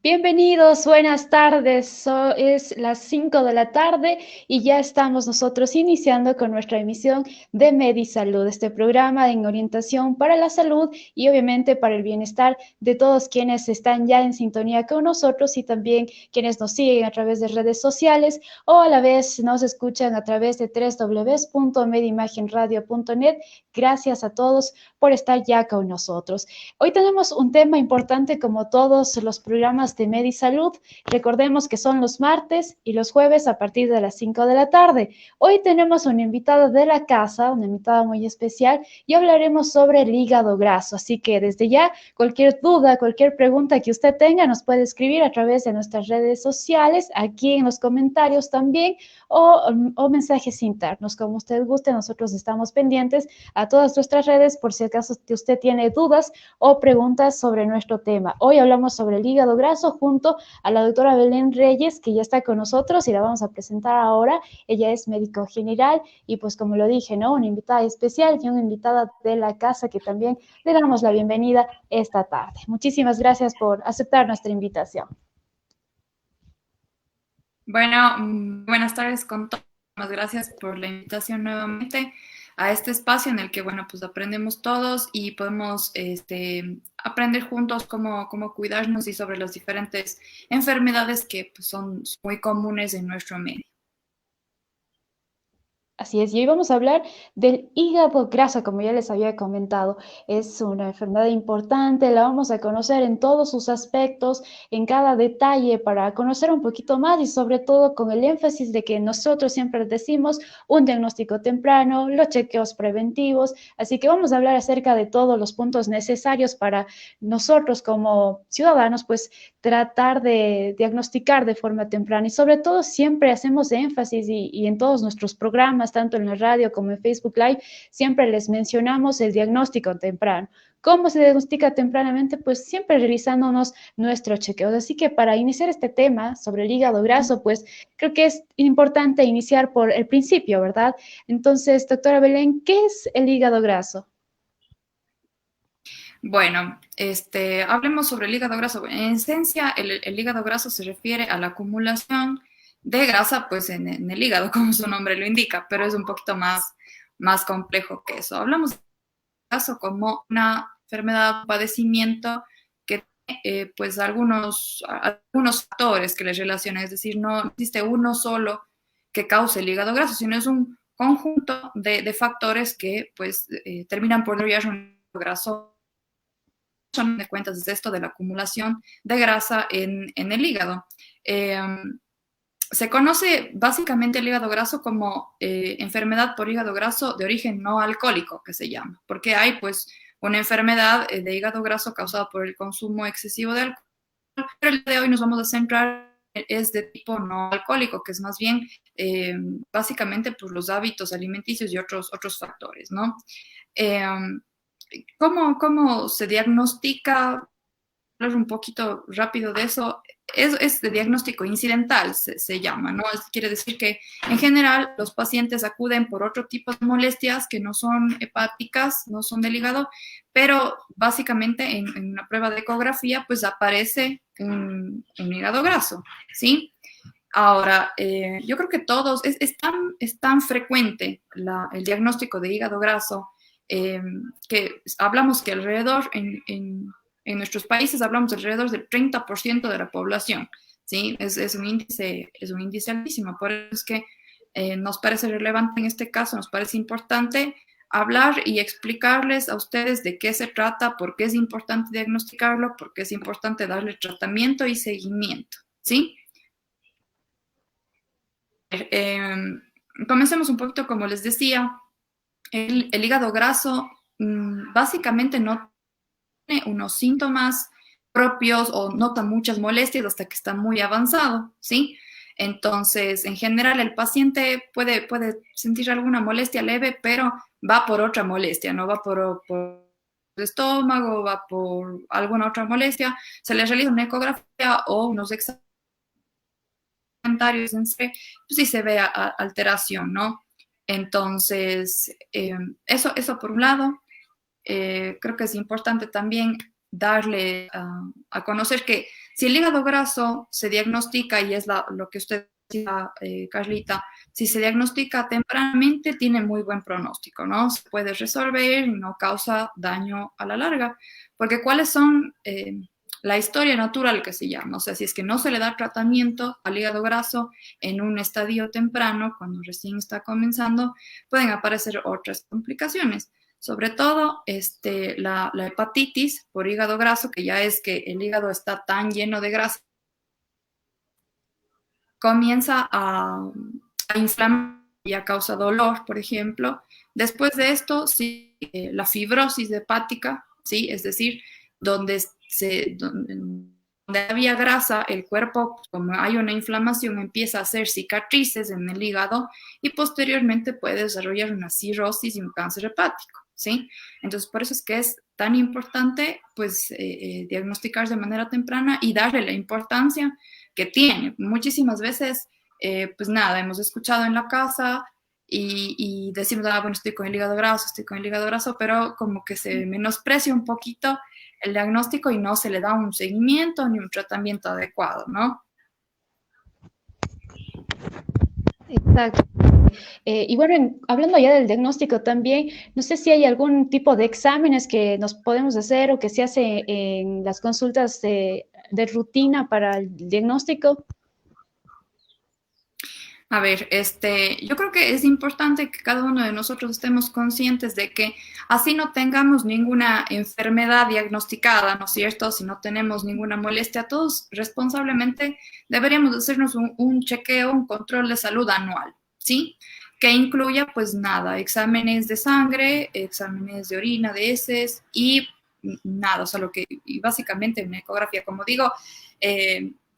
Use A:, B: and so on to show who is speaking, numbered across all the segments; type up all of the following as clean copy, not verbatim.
A: Bienvenidos, buenas tardes. Es las 5 de la tarde y ya estamos nosotros iniciando con nuestra emisión de MediSalud, este programa en orientación para la salud y obviamente para el bienestar de todos quienes están ya en sintonía con nosotros y también quienes nos siguen a través de redes sociales o a la vez nos escuchan a través de www.medimagenradio.net. Gracias a todos por estar ya con nosotros. Hoy tenemos un tema importante como todos los programas de MediSalud. Recordemos que son los martes y los jueves a partir de las 5 de la tarde. Hoy tenemos una invitada de la casa, una invitada muy especial, y hablaremos sobre el hígado graso. Así que desde ya, cualquier duda, cualquier pregunta que usted tenga, nos puede escribir a través de nuestras redes sociales, aquí en los comentarios también, o mensajes internos, como usted guste. Nosotros estamos pendientes a todas nuestras redes por si acaso que usted tiene dudas o preguntas sobre nuestro tema. Hoy hablamos sobre el hígado graso junto a la doctora Belén Reyes, que ya está con nosotros y la vamos a presentar ahora. Ella es médico general y pues como lo dije, ¿no? Una invitada especial y una invitada de la casa que también le damos la bienvenida esta tarde. Muchísimas gracias por aceptar nuestra invitación.
B: Bueno, buenas tardes con todos. Muchas gracias por la invitación nuevamente a este espacio en el que, bueno, pues aprendemos todos y podemos aprender juntos cómo cuidarnos y sobre las diferentes enfermedades que pues, son muy comunes en nuestro medio.
A: Así es, y hoy vamos a hablar del hígado graso, como ya les había comentado. Es una enfermedad importante, la vamos a conocer en todos sus aspectos, en cada detalle, para conocer un poquito más y sobre todo con el énfasis de que nosotros siempre decimos un diagnóstico temprano, los chequeos preventivos. Así que vamos a hablar acerca de todos los puntos necesarios para nosotros como ciudadanos, pues tratar de diagnosticar de forma temprana y sobre todo siempre hacemos énfasis y en todos nuestros programas, tanto en la radio como en Facebook Live, siempre les mencionamos el diagnóstico temprano. ¿Cómo se diagnostica tempranamente? Pues siempre realizándonos nuestros chequeos. Así que para iniciar este tema sobre el hígado graso, pues creo que es importante iniciar por el principio, ¿verdad? Entonces, doctora Belén, ¿qué es el hígado graso?
B: Bueno, hablemos sobre el hígado graso. En esencia, el hígado graso se refiere a la acumulación de grasa, pues en el hígado, como su nombre lo indica, pero es un poquito más complejo que eso. Hablamos de caso como una enfermedad, un padecimiento que tiene pues algunos factores que les relacionan, es decir, no existe uno solo que cause el hígado graso, sino es un conjunto de factores que pues terminan por desarrollar un hígado graso. Son de cuentas es esto de la acumulación de grasa en el hígado. Eh, Se conoce básicamente el hígado graso como enfermedad por hígado graso de origen no alcohólico, que se llama, porque hay pues una enfermedad de hígado graso causada por el consumo excesivo de alcohol, pero el día de hoy nos vamos a centrar es de tipo no alcohólico, que es más bien básicamente por los hábitos alimenticios y otros factores, ¿no? Eh, ¿Cómo se diagnostica? Hablar un poquito rápido de eso, es de diagnóstico incidental, se llama, ¿no? Quiere decir que en general los pacientes acuden por otro tipo de molestias que no son hepáticas, no son del hígado, pero básicamente en una prueba de ecografía pues aparece un hígado graso, ¿sí? Ahora, yo creo que todos, es tan frecuente el diagnóstico de hígado graso eh, que hablamos que alrededor en nuestros países hablamos alrededor del 30% de la población, ¿sí? Es un índice altísimo, por eso es que nos parece relevante en este caso, nos parece importante hablar y explicarles a ustedes de qué se trata, por qué es importante diagnosticarlo, por qué es importante darle tratamiento y seguimiento, ¿sí? Eh, Comencemos un poquito, como les decía, el hígado graso básicamente no tiene unos síntomas propios o nota muchas molestias hasta que está muy avanzado, ¿sí? Entonces, en general, el paciente puede sentir alguna molestia leve, pero va por otra molestia, no va por el estómago, va por alguna otra molestia, se le realiza una ecografía o unos exámenes en sí, pues sí se ve alteración, ¿no? Entonces, eso por un lado. Creo que es importante también darle a conocer que Si el hígado graso se diagnostica, y es lo que usted decía, Carlita, si se diagnostica tempranamente, tiene muy buen pronóstico, ¿no? Se puede resolver y no causa daño a la larga. Porque ¿cuáles son la historia natural que se llama? O sea, si es que no se le da tratamiento al hígado graso en un estadio temprano, cuando recién está comenzando, pueden aparecer otras complicaciones. Sobre todo la hepatitis por hígado graso, que ya es que el hígado está tan lleno de grasa, comienza a inflamar y a causa dolor, por ejemplo. Después de esto, sí, la fibrosis hepática, ¿sí? Es decir, donde había grasa, el cuerpo, como hay una inflamación, empieza a hacer cicatrices en el hígado y posteriormente puede desarrollar una cirrosis y un cáncer hepático, ¿sí? Entonces, por eso es que es tan importante, pues, diagnosticar de manera temprana y darle la importancia que tiene. Muchísimas veces, pues nada, hemos escuchado en la casa y decimos, ah, bueno, estoy con el hígado graso, estoy con el hígado graso, pero como que se menosprecia un poquito el diagnóstico y no se le da un seguimiento ni un tratamiento adecuado, ¿no?
A: Exacto. Y bueno, hablando ya del diagnóstico también, no sé si hay algún tipo de exámenes que nos podemos hacer o que se hace en las consultas de rutina para el diagnóstico.
B: A ver, yo creo que es importante que cada uno de nosotros estemos conscientes de que así no tengamos ninguna enfermedad diagnosticada, ¿no es cierto? Si no tenemos ninguna molestia, todos responsablemente deberíamos hacernos un chequeo, un control de salud anual, ¿sí? Que incluya, pues nada, exámenes de sangre, exámenes de orina, de heces y nada, o sea, y básicamente una ecografía, como digo,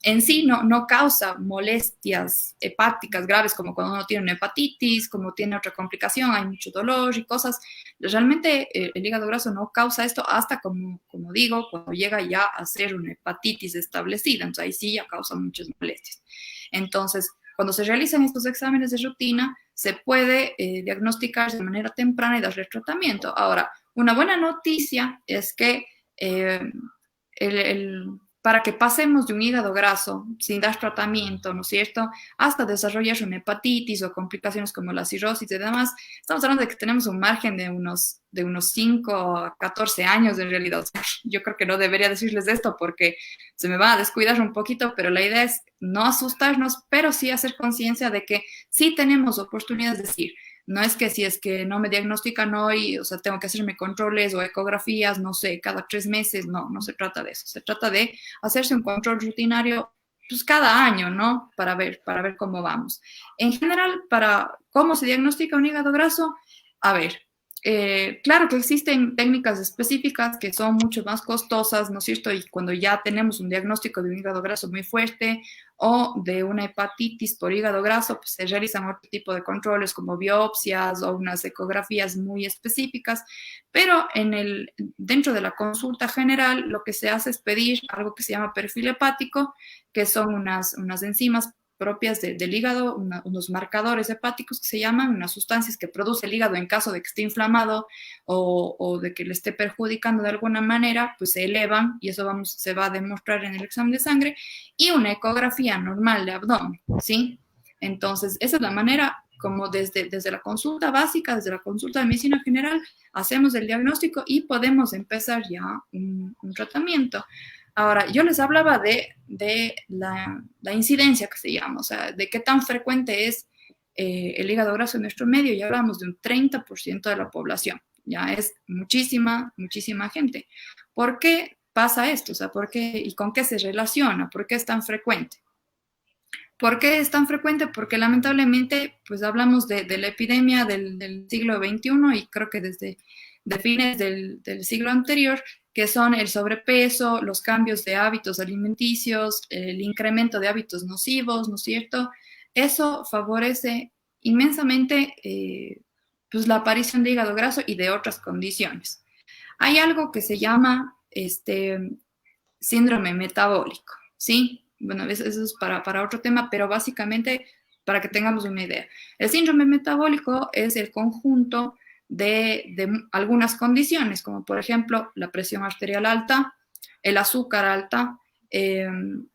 B: en sí no causa molestias hepáticas graves como cuando uno tiene una hepatitis, como tiene otra complicación, hay mucho dolor y cosas. Realmente el hígado graso no causa esto hasta, como digo, cuando llega ya a ser una hepatitis establecida, entonces ahí sí ya causa muchas molestias. Entonces, cuando se realizan estos exámenes de rutina, se puede diagnosticar de manera temprana y darle tratamiento. Ahora, una buena noticia es que para que pasemos de un hígado graso sin dar tratamiento, ¿no es cierto?, hasta desarrollar una hepatitis o complicaciones como la cirrosis y demás, estamos hablando de que tenemos un margen de unos 5 a 14 años en realidad. Yo creo que no debería decirles esto porque se me va a descuidar un poquito, pero la idea es no asustarnos, pero sí hacer conciencia de que sí tenemos oportunidades de decir, no es que si es que no me diagnostican hoy, o sea, tengo que hacerme controles o ecografías, no sé, cada 3 meses, no se trata de eso, se trata de hacerse un control rutinario pues cada año, ¿no? Para ver cómo vamos. En general, para cómo se diagnostica un hígado graso, a ver, claro que existen técnicas específicas que son mucho más costosas, ¿no es cierto? Y cuando ya tenemos un diagnóstico de un hígado graso muy fuerte o de una hepatitis por hígado graso, pues se realizan otro tipo de controles como biopsias o unas ecografías muy específicas, pero dentro de la consulta general lo que se hace es pedir algo que se llama perfil hepático, que son unas enzimas propias del hígado, unos marcadores hepáticos que se llaman, unas sustancias que produce el hígado en caso de que esté inflamado o de que le esté perjudicando de alguna manera, pues se elevan y eso se va a demostrar en el examen de sangre y una ecografía normal de abdomen, ¿sí? Entonces, esa es la manera como desde la consulta básica, desde la consulta de medicina general, hacemos el diagnóstico y podemos empezar ya un tratamiento. Ahora, yo les hablaba de la incidencia que se llama, o sea, de qué tan frecuente es el hígado graso en nuestro medio, y hablamos de un 30% de la población, ya es muchísima, muchísima gente. ¿Por qué pasa esto? O sea, ¿por qué y con qué se relaciona? ¿Por qué es tan frecuente? ¿Por qué es tan frecuente? Porque lamentablemente, pues hablamos de la epidemia del siglo XXI y creo que desde de fines del siglo anterior, que son el sobrepeso, los cambios de hábitos alimenticios, el incremento de hábitos nocivos, ¿no es cierto? Eso favorece inmensamente pues la aparición de hígado graso y de otras condiciones. Hay algo que se llama síndrome metabólico, ¿sí? Bueno, eso es para otro tema, pero básicamente para que tengamos una idea. El síndrome metabólico es el conjunto de algunas condiciones, como por ejemplo la presión arterial alta, el azúcar alta, eh,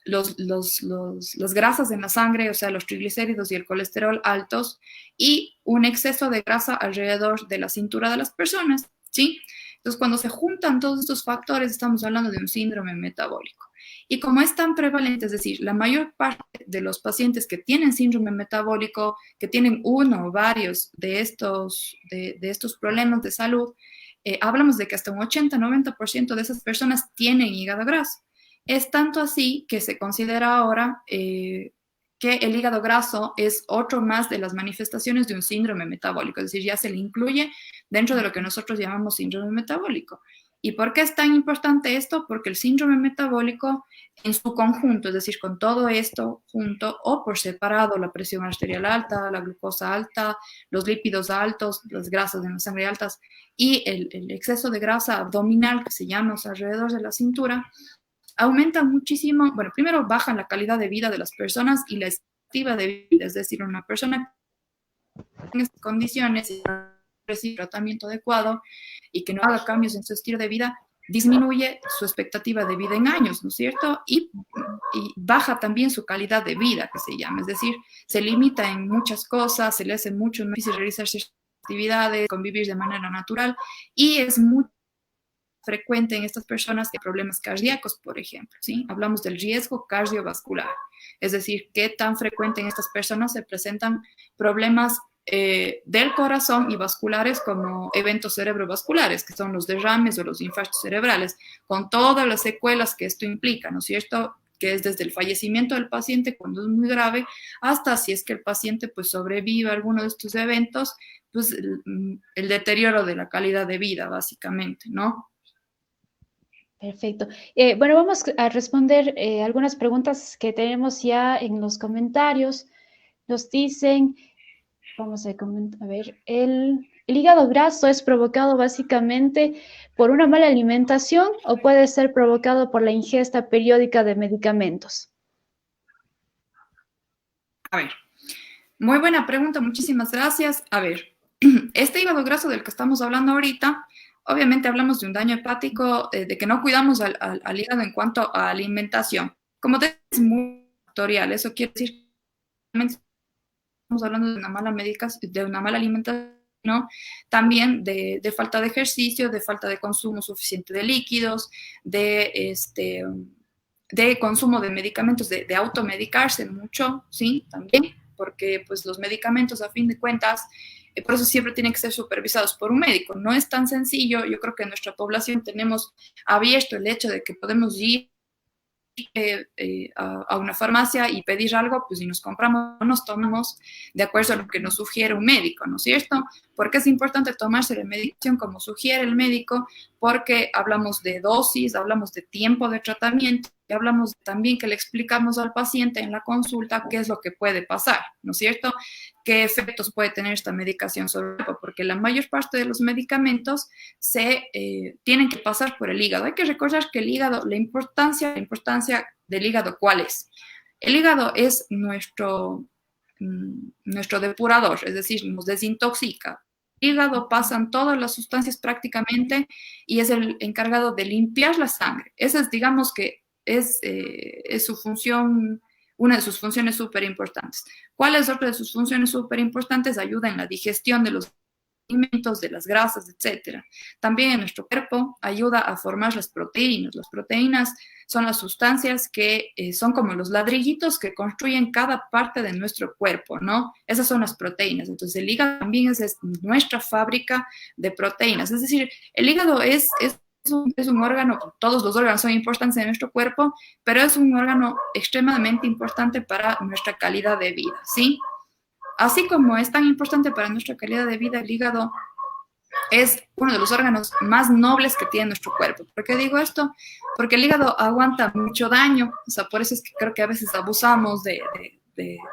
B: las grasas en la sangre, o sea, los triglicéridos y el colesterol altos, y un exceso de grasa alrededor de la cintura de las personas, ¿sí? Entonces, cuando se juntan todos estos factores, estamos hablando de un síndrome metabólico. Y como es tan prevalente, es decir, la mayor parte de los pacientes que tienen síndrome metabólico, que tienen uno o varios de estos problemas de salud, hablamos de que hasta un 80-90% de esas personas tienen hígado graso. Es tanto así que se considera ahora que el hígado graso es otro más de las manifestaciones de un síndrome metabólico, es decir, ya se le incluye dentro de lo que nosotros llamamos síndrome metabólico. ¿Y por qué es tan importante esto? Porque el síndrome metabólico en su conjunto, es decir, con todo esto junto o por separado, la presión arterial alta, la glucosa alta, los lípidos altos, las grasas en la sangre altas y el exceso de grasa abdominal que se llama, o sea, alrededor de la cintura, aumenta muchísimo, bueno, primero bajan la calidad de vida de las personas y la expectativa de vida, es decir, una persona en estas condiciones y recibe tratamiento adecuado y que no haga cambios en su estilo de vida, disminuye su expectativa de vida en años, ¿no es cierto? Y baja también su calidad de vida, que se llama, es decir, se limita en muchas cosas, se le hace mucho difícil realizar ciertas actividades, convivir de manera natural y es muy frecuente en estas personas que problemas cardíacos, por ejemplo, ¿sí? Hablamos del riesgo cardiovascular, es decir, qué tan frecuente en estas personas se presentan problemas del corazón y vasculares como eventos cerebrovasculares, que son los derrames o los infartos cerebrales, con todas las secuelas que esto implica, ¿no es cierto? Que es desde el fallecimiento del paciente cuando es muy grave, hasta si es que el paciente pues sobrevive a alguno de estos eventos, pues el deterioro de la calidad de vida, básicamente, ¿no?
A: Perfecto. Bueno, vamos a responder algunas preguntas que tenemos ya en los comentarios. Nos dicen, vamos a comentar, a ver, el hígado graso es provocado básicamente por una mala alimentación o puede ser provocado por la ingesta periódica de medicamentos.
B: A ver, muy buena pregunta, muchísimas gracias. A ver, este hígado graso del que estamos hablando ahorita, obviamente hablamos de un daño hepático, de que no cuidamos al hígado en cuanto a alimentación. Como te es muy factorial, eso quiere decir que estamos hablando de una mala medicación, de una mala alimentación, ¿no? También de falta de ejercicio, de falta de consumo suficiente de líquidos, de consumo de medicamentos, de automedicarse mucho, ¿sí? También, porque pues los medicamentos a fin de cuentas, por eso siempre tienen que ser supervisados por un médico. No es tan sencillo, yo creo que en nuestra población tenemos abierto el hecho de que podemos ir a una farmacia y pedir algo, pues si nos compramos, nos tomamos de acuerdo a lo que nos sugiere un médico, ¿no es cierto? Porque es importante tomarse la medicación como sugiere el médico, porque hablamos de dosis, hablamos de tiempo de tratamiento y hablamos también que le explicamos al paciente en la consulta qué es lo que puede pasar, ¿no es cierto? ¿Qué efectos puede tener esta medicación sobre el cuerpo? Porque la mayor parte de los medicamentos tienen que pasar por el hígado. Hay que recordar que el hígado, la importancia del hígado, ¿cuál es? El hígado es nuestro depurador, es decir, nos desintoxica. El hígado pasan todas las sustancias prácticamente y es el encargado de limpiar la sangre. Esa es, digamos que es su función, una de sus funciones súper importantes. ¿Cuál es otra de sus funciones súper importantes? Ayuda en la digestión de los alimentos, de las grasas, etcétera. También en nuestro cuerpo ayuda a formar las proteínas. Las proteínas son las sustancias que son como los ladrillitos que construyen cada parte de nuestro cuerpo, ¿no? Esas son las proteínas. Entonces el hígado también es nuestra fábrica de proteínas. Es decir, el hígado es un órgano, todos los órganos son importantes en nuestro cuerpo, pero es un órgano extremadamente importante para nuestra calidad de vida, ¿sí? Así como es tan importante para nuestra calidad de vida, el hígado es uno de los órganos más nobles que tiene nuestro cuerpo. ¿Por qué digo esto? Porque el hígado aguanta mucho daño, o sea, por eso es que creo que a veces abusamos de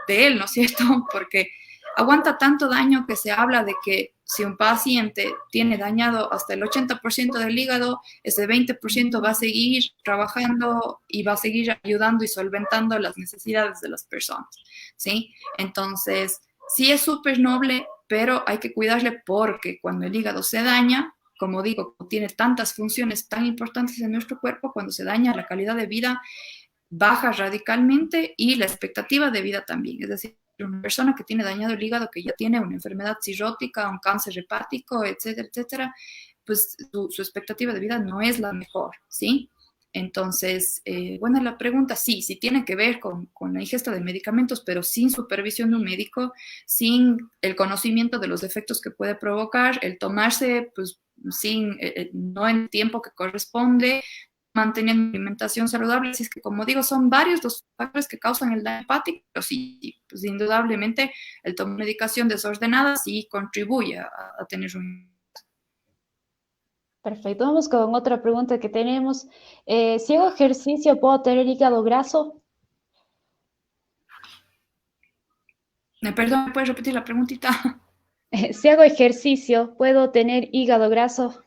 B: él, ¿no es cierto? Porque aguanta tanto daño que se habla de que si un paciente tiene dañado hasta el 80% del hígado, ese 20% va a seguir trabajando y va a seguir ayudando y solventando las necesidades de las personas, ¿sí? Entonces, sí es súper noble, pero hay que cuidarle porque cuando el hígado se daña, como digo, tiene tantas funciones tan importantes en nuestro cuerpo, cuando se daña la calidad de vida, baja radicalmente y la expectativa de vida también. Es decir, una persona que tiene dañado el hígado, que ya tiene una enfermedad cirrótica, un cáncer hepático, etcétera, etcétera, pues su expectativa de vida no es la mejor, ¿sí? Entonces, bueno, la pregunta sí, sí tiene que ver con la ingesta de medicamentos, pero sin supervisión de un médico, sin el conocimiento de los efectos que puede provocar, el tomarse, pues, sin, no en el tiempo que corresponde, manteniendo una alimentación saludable. Así es que, como digo, son varios los factores que causan el daño hepático, pero sí, pues indudablemente el tomar medicación desordenada sí contribuye a tener un...
A: Perfecto, vamos con otra pregunta que tenemos. Si hago ejercicio, ¿puedo tener hígado graso?
B: Perdón, ¿me puedes repetir la preguntita?
A: Si hago ejercicio, ¿puedo tener hígado graso?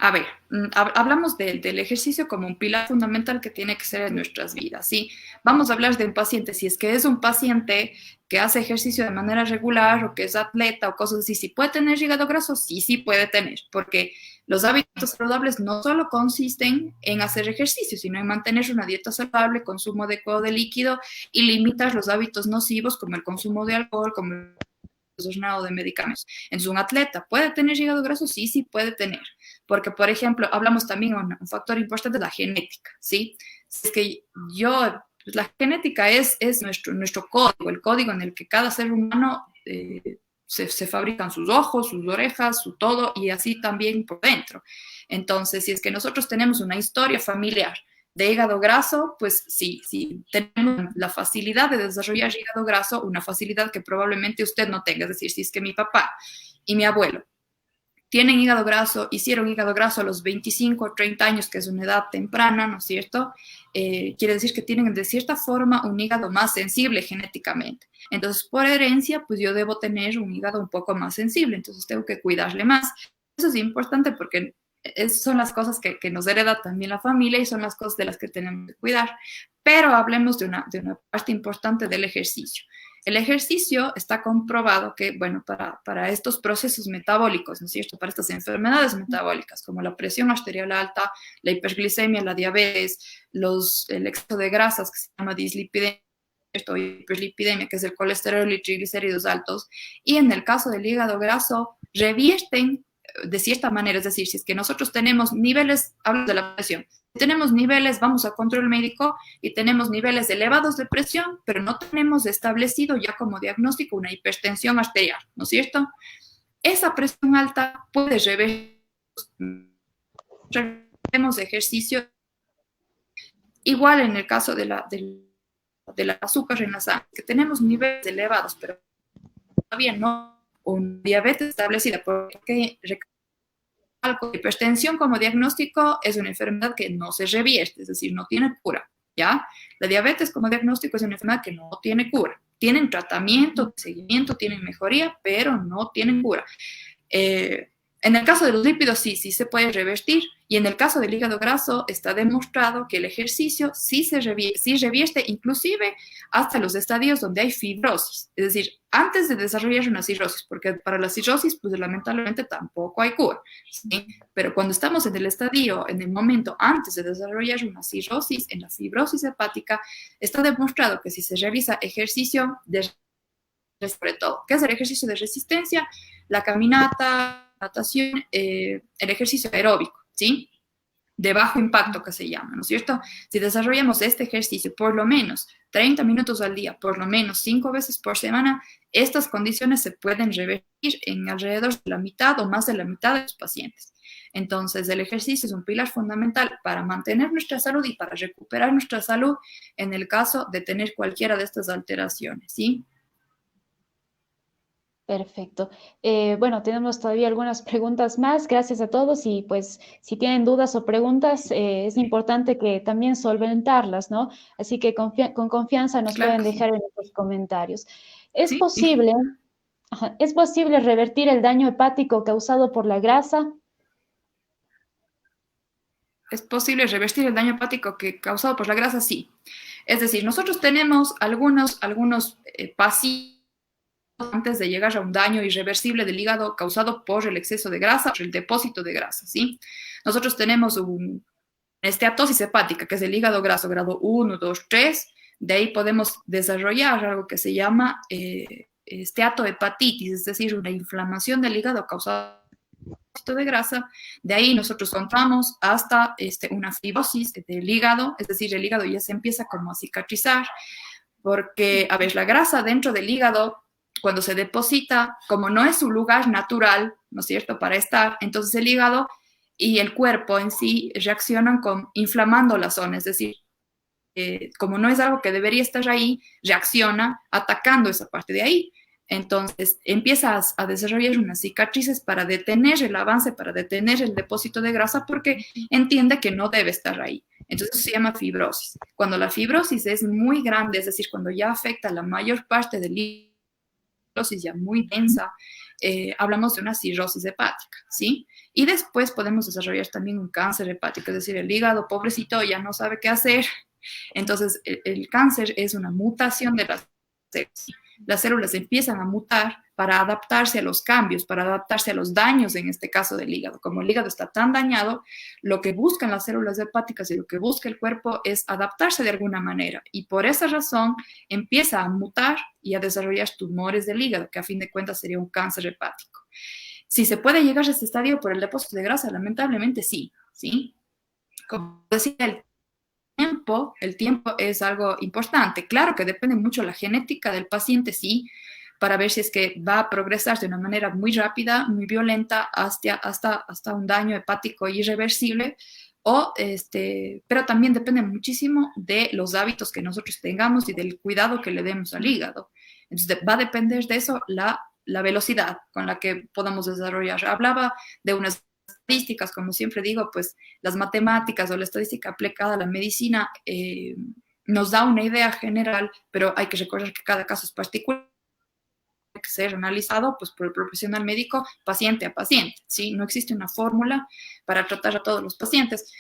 B: A ver, hablamos del ejercicio como un pilar fundamental que tiene que ser en nuestras vidas, ¿sí? Vamos a hablar de un paciente, si es que es un paciente que hace ejercicio de manera regular o que es atleta o cosas así, ¿si puede tener hígado graso? Sí, sí puede tener, porque los hábitos saludables no solo consisten en hacer ejercicio, sino en mantener una dieta saludable, consumo adecuado de líquido y limitar los hábitos nocivos como el consumo de alcohol, como el desordenado de medicamentos. Entonces, un atleta puede tener hígado graso, sí, sí puede tener, porque, por ejemplo, hablamos también de un factor importante de la genética, ¿sí? Es que pues, la genética es nuestro código, el código en el que cada ser humano se fabrican sus ojos, sus orejas, su todo, y así también por dentro. Entonces, si es que nosotros tenemos una historia familiar de hígado graso, pues sí, sí, tenemos la facilidad de desarrollar hígado graso, una facilidad que probablemente usted no tenga. Es decir, si es que mi papá y mi abuelo tienen hígado graso, hicieron hígado graso a los 25 o 30 años, que es una edad temprana, ¿no es cierto? Quiere decir que tienen de cierta forma un hígado más sensible genéticamente. Entonces, por herencia, pues yo debo tener un hígado un poco más sensible, entonces tengo que cuidarle más. Eso es importante porque son las cosas que nos hereda también la familia y son las cosas de las que tenemos que cuidar. Pero hablemos de una parte importante del ejercicio. El ejercicio está comprobado que, bueno, para estos procesos metabólicos, ¿no es cierto? Para estas enfermedades metabólicas, como la presión arterial alta, la hiperglicemia, la diabetes, el exceso de grasas, que se llama dislipidemia, o hiperlipidemia, que es el colesterol y triglicéridos altos, y en el caso del hígado graso, revierten de cierta manera, es decir, si es que nosotros tenemos niveles, hablo de la presión, si tenemos niveles, vamos a control médico y tenemos niveles elevados de presión, pero no tenemos establecido ya como diagnóstico una hipertensión arterial, ¿no es cierto? Esa presión alta puede revertir tenemos ejercicio, igual en el caso de la azúcar en la sangre, que tenemos niveles elevados, pero todavía no un diabetes establecida, porque hipertensión como diagnóstico es una enfermedad que no se revierte, es decir, no tiene cura, ¿ya? La diabetes como diagnóstico es una enfermedad que no tiene cura. Tienen tratamiento, seguimiento, tienen mejoría, pero no tienen cura. En el caso de los lípidos, sí, sí se puede revertir. Y en el caso del hígado graso, está demostrado que el ejercicio sí sí revierte, inclusive hasta los estadios donde hay fibrosis. Es decir, antes de desarrollar una cirrosis, porque para la cirrosis, pues lamentablemente tampoco hay cura. ¿Sí? Pero cuando estamos en el estadio, en el momento antes de desarrollar una cirrosis, en la fibrosis hepática, está demostrado que si se realiza ejercicio sobre todo, ¿qué es el ejercicio de resistencia? La caminata, natación, el ejercicio aeróbico, ¿sí? De bajo impacto que se llama, ¿no es cierto? Si desarrollamos este ejercicio por lo menos 30 minutos al día, por lo menos 5 veces por semana, estas condiciones se pueden revertir en alrededor de la mitad o más de la mitad de los pacientes. Entonces, el ejercicio es un pilar fundamental para mantener nuestra salud y para recuperar nuestra salud en el caso de tener cualquiera de estas alteraciones, ¿sí?
A: Perfecto. Bueno, tenemos todavía algunas preguntas más. Gracias a todos y pues si tienen dudas o preguntas, es importante que también solventarlas, ¿no? Así que con confianza nos
B: Claro
A: pueden
B: que sí.
A: dejar en los comentarios. ¿Es
B: Sí,
A: posible, ¿es posible revertir el daño hepático causado por la grasa?
B: ¿es posible revertir el daño hepático causado por la grasa? Sí. Es decir, nosotros tenemos algunos pacientes antes de llegar a un daño irreversible del hígado causado por el exceso de grasa, por el depósito de grasa, ¿sí? Nosotros tenemos esteatosis hepática, que es el hígado graso grado 1, 2, 3, de ahí podemos desarrollar algo que se llama esteatohepatitis, es decir, una inflamación del hígado causada por de grasa. De ahí nosotros contamos hasta una fibrosis del hígado, es decir, el hígado ya se empieza como a cicatrizar, porque, a ver, la grasa dentro del hígado, cuando se deposita, como no es su lugar natural, ¿no es cierto?, para estar, entonces el hígado y el cuerpo en sí reaccionan con inflamando la zona, es decir, como no es algo que debería estar ahí, reacciona atacando esa parte de ahí. Entonces empiezas a desarrollar unas cicatrices para detener el avance, para detener el depósito de grasa, porque entiende que no debe estar ahí. Entonces eso se llama fibrosis. Cuando la fibrosis es muy grande, es decir, cuando ya afecta la mayor parte del hígado, fibrosis ya muy densa, hablamos de una cirrosis hepática, ¿sí? Y después podemos desarrollar también un cáncer hepático, es decir, el hígado, pobrecito, ya no sabe qué hacer. Entonces, el cáncer es una mutación de las células. Las células empiezan a mutar para adaptarse a los cambios, para adaptarse a los daños, en este caso del hígado. Como el hígado está tan dañado, lo que buscan las células hepáticas y lo que busca el cuerpo es adaptarse de alguna manera. Y por esa razón empieza a mutar y a desarrollar tumores del hígado, que a fin de cuentas sería un cáncer hepático. Si se puede llegar a este estadio por el depósito de grasa, lamentablemente sí, ¿sí? Como decía, el tiempo es algo importante. Claro que depende mucho la genética del paciente, sí, para ver si es que va a progresar de una manera muy rápida, muy violenta, hasta un daño hepático irreversible, pero también depende muchísimo de los hábitos que nosotros tengamos y del cuidado que le demos al hígado. Entonces, va a depender de eso la velocidad con la que podamos desarrollar. Hablaba de unas estadísticas, como siempre digo, pues las matemáticas o la estadística aplicada a la medicina nos da una idea general, pero hay que recordar que cada caso es particular, que ser analizado pues, por el profesional médico paciente a paciente, ¿sí? No existe una fórmula para tratar a todos los pacientes.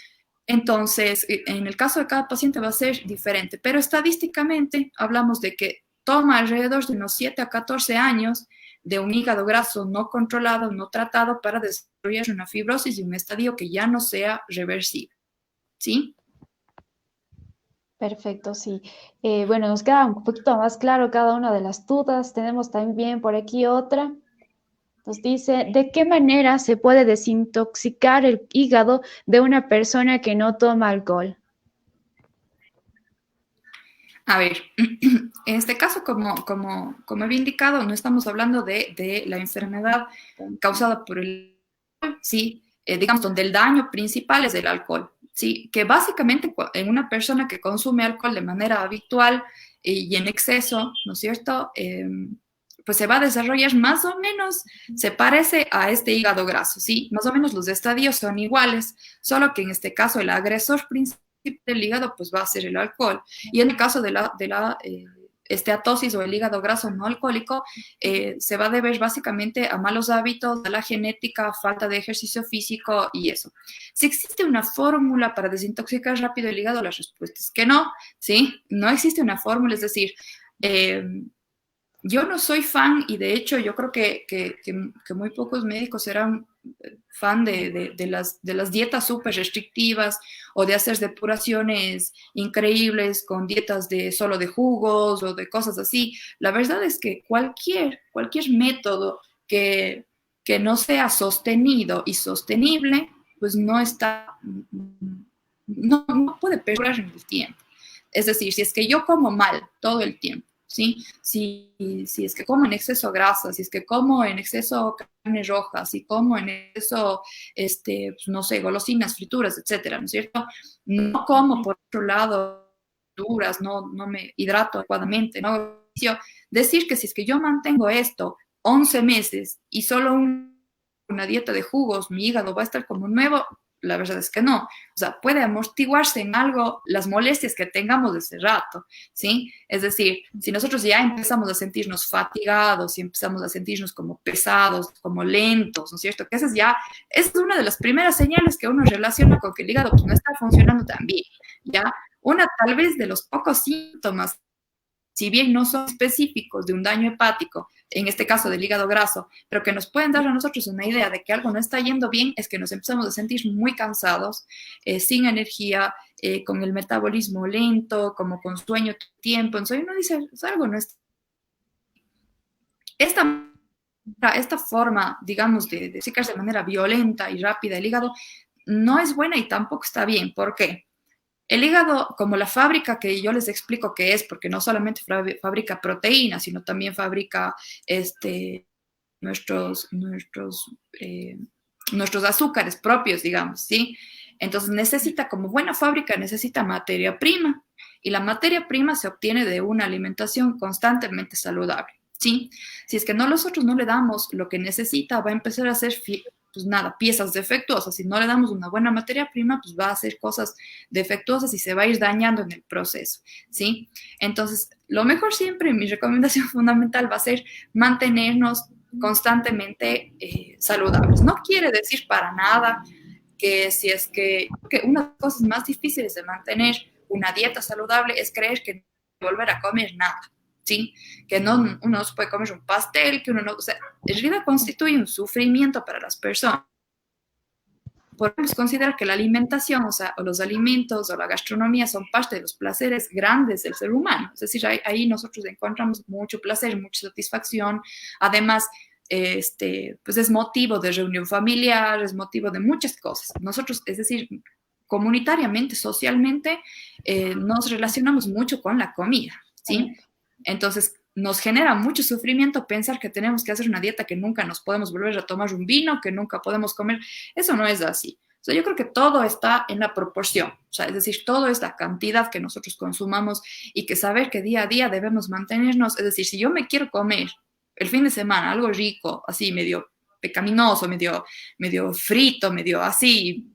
B: Entonces, en el caso de cada paciente va a ser diferente, pero estadísticamente hablamos de que toma alrededor de unos 7 a 14 años de un hígado graso no controlado, no tratado, para desarrollar una fibrosis y un estadio que ya no sea reversible, ¿sí?
A: Perfecto, sí. Bueno, nos queda un poquito más claro cada una de las dudas. Tenemos también por aquí otra. Nos dice, ¿de qué manera se puede desintoxicar el hígado de una persona que no toma alcohol?
B: A ver, en este caso, como había indicado, no estamos hablando de la enfermedad causada por el alcohol, ¿sí? Digamos, donde el daño principal es el alcohol, ¿sí? Que básicamente en una persona que consume alcohol de manera habitual y en exceso, ¿no es cierto? Pues se va a desarrollar más o menos, se parece a este hígado graso, ¿sí? Más o menos los estadios son iguales, solo que en este caso el agresor principal del hígado pues va a ser el alcohol. Y en el caso de la esteatosis o el hígado graso no alcohólico, se va a deber básicamente a malos hábitos, a la genética, falta de ejercicio físico y eso. Si existe una fórmula para desintoxicar rápido el hígado, la respuesta es que no, ¿sí? No existe una fórmula, es decir, yo no soy fan, y de hecho yo creo que muy pocos médicos serán fan de las dietas súper restrictivas o de hacer depuraciones increíbles con dietas solo de jugos o de cosas así. La verdad es que cualquier método que no sea sostenido y sostenible, pues no puede perdurar en el tiempo. Es decir, si es que yo como mal todo el tiempo, ¿sí? Si es que como en exceso grasa, si es que como en exceso carne roja, si como en exceso, pues, no sé, golosinas, frituras, etcétera, ¿no es cierto? No como, por otro lado, duras, no me hidrato adecuadamente, ¿no? Decir que si es que yo mantengo esto 11 meses y solo una dieta de jugos, mi hígado va a estar como nuevo, la verdad es que no. O sea, puede amortiguarse en algo las molestias que tengamos de ese rato, ¿sí? Es decir, si nosotros ya empezamos a sentirnos fatigados, y empezamos a sentirnos como pesados, como lentos, ¿no es cierto? Que esa es una de las primeras señales que uno relaciona con que el hígado pues, no está funcionando tan bien, ¿ya? Una tal vez de los pocos síntomas si bien no son específicos de un daño hepático, en este caso del hígado graso, pero que nos pueden dar a nosotros una idea de que algo no está yendo bien, es que nos empezamos a sentir muy cansados, sin energía, con el metabolismo lento, como con sueño todo el tiempo. Entonces uno dice, algo no está. Esta forma, digamos, de secarse de manera violenta y rápida el hígado no es buena y tampoco está bien. ¿Por qué? El hígado, como la fábrica que yo les explico que es, porque no solamente fabrica proteínas, sino también fabrica nuestros, nuestros, eh, nuestros azúcares propios, digamos, ¿sí? Entonces necesita, como buena fábrica, necesita materia prima. Y la materia prima se obtiene de una alimentación constantemente saludable, ¿sí? Si es que nosotros no le damos lo que necesita, va a empezar a hacer, pues nada, piezas defectuosas. Si no le damos una buena materia prima, pues va a hacer cosas defectuosas y se va a ir dañando en el proceso, ¿sí? Entonces, lo mejor siempre, mi recomendación fundamental va a ser mantenernos constantemente saludables. No quiere decir para nada que si es que una de las cosas más difíciles de mantener una dieta saludable es creer que no puede volver a comer nada, ¿sí? Que no, uno no se puede comer un pastel, que uno no, o sea, en realidad constituye un sufrimiento para las personas. Podemos considerar que la alimentación, o sea, o los alimentos o la gastronomía son parte de los placeres grandes del ser humano. Es decir, ahí nosotros encontramos mucho placer, mucha satisfacción. Además, pues es motivo de reunión familiar, es motivo de muchas cosas. Nosotros, es decir, comunitariamente, socialmente, nos relacionamos mucho con la comida, ¿sí? Entonces, nos genera mucho sufrimiento pensar que tenemos que hacer una dieta, que nunca nos podemos volver a tomar un vino, que nunca podemos comer. Eso no es así. O sea, yo creo que todo está en la proporción. O sea, es decir, todo es la cantidad que nosotros consumamos y que saber que día a día debemos mantenernos. Es decir, si yo me quiero comer el fin de semana algo rico, así medio pecaminoso, medio frito, medio así,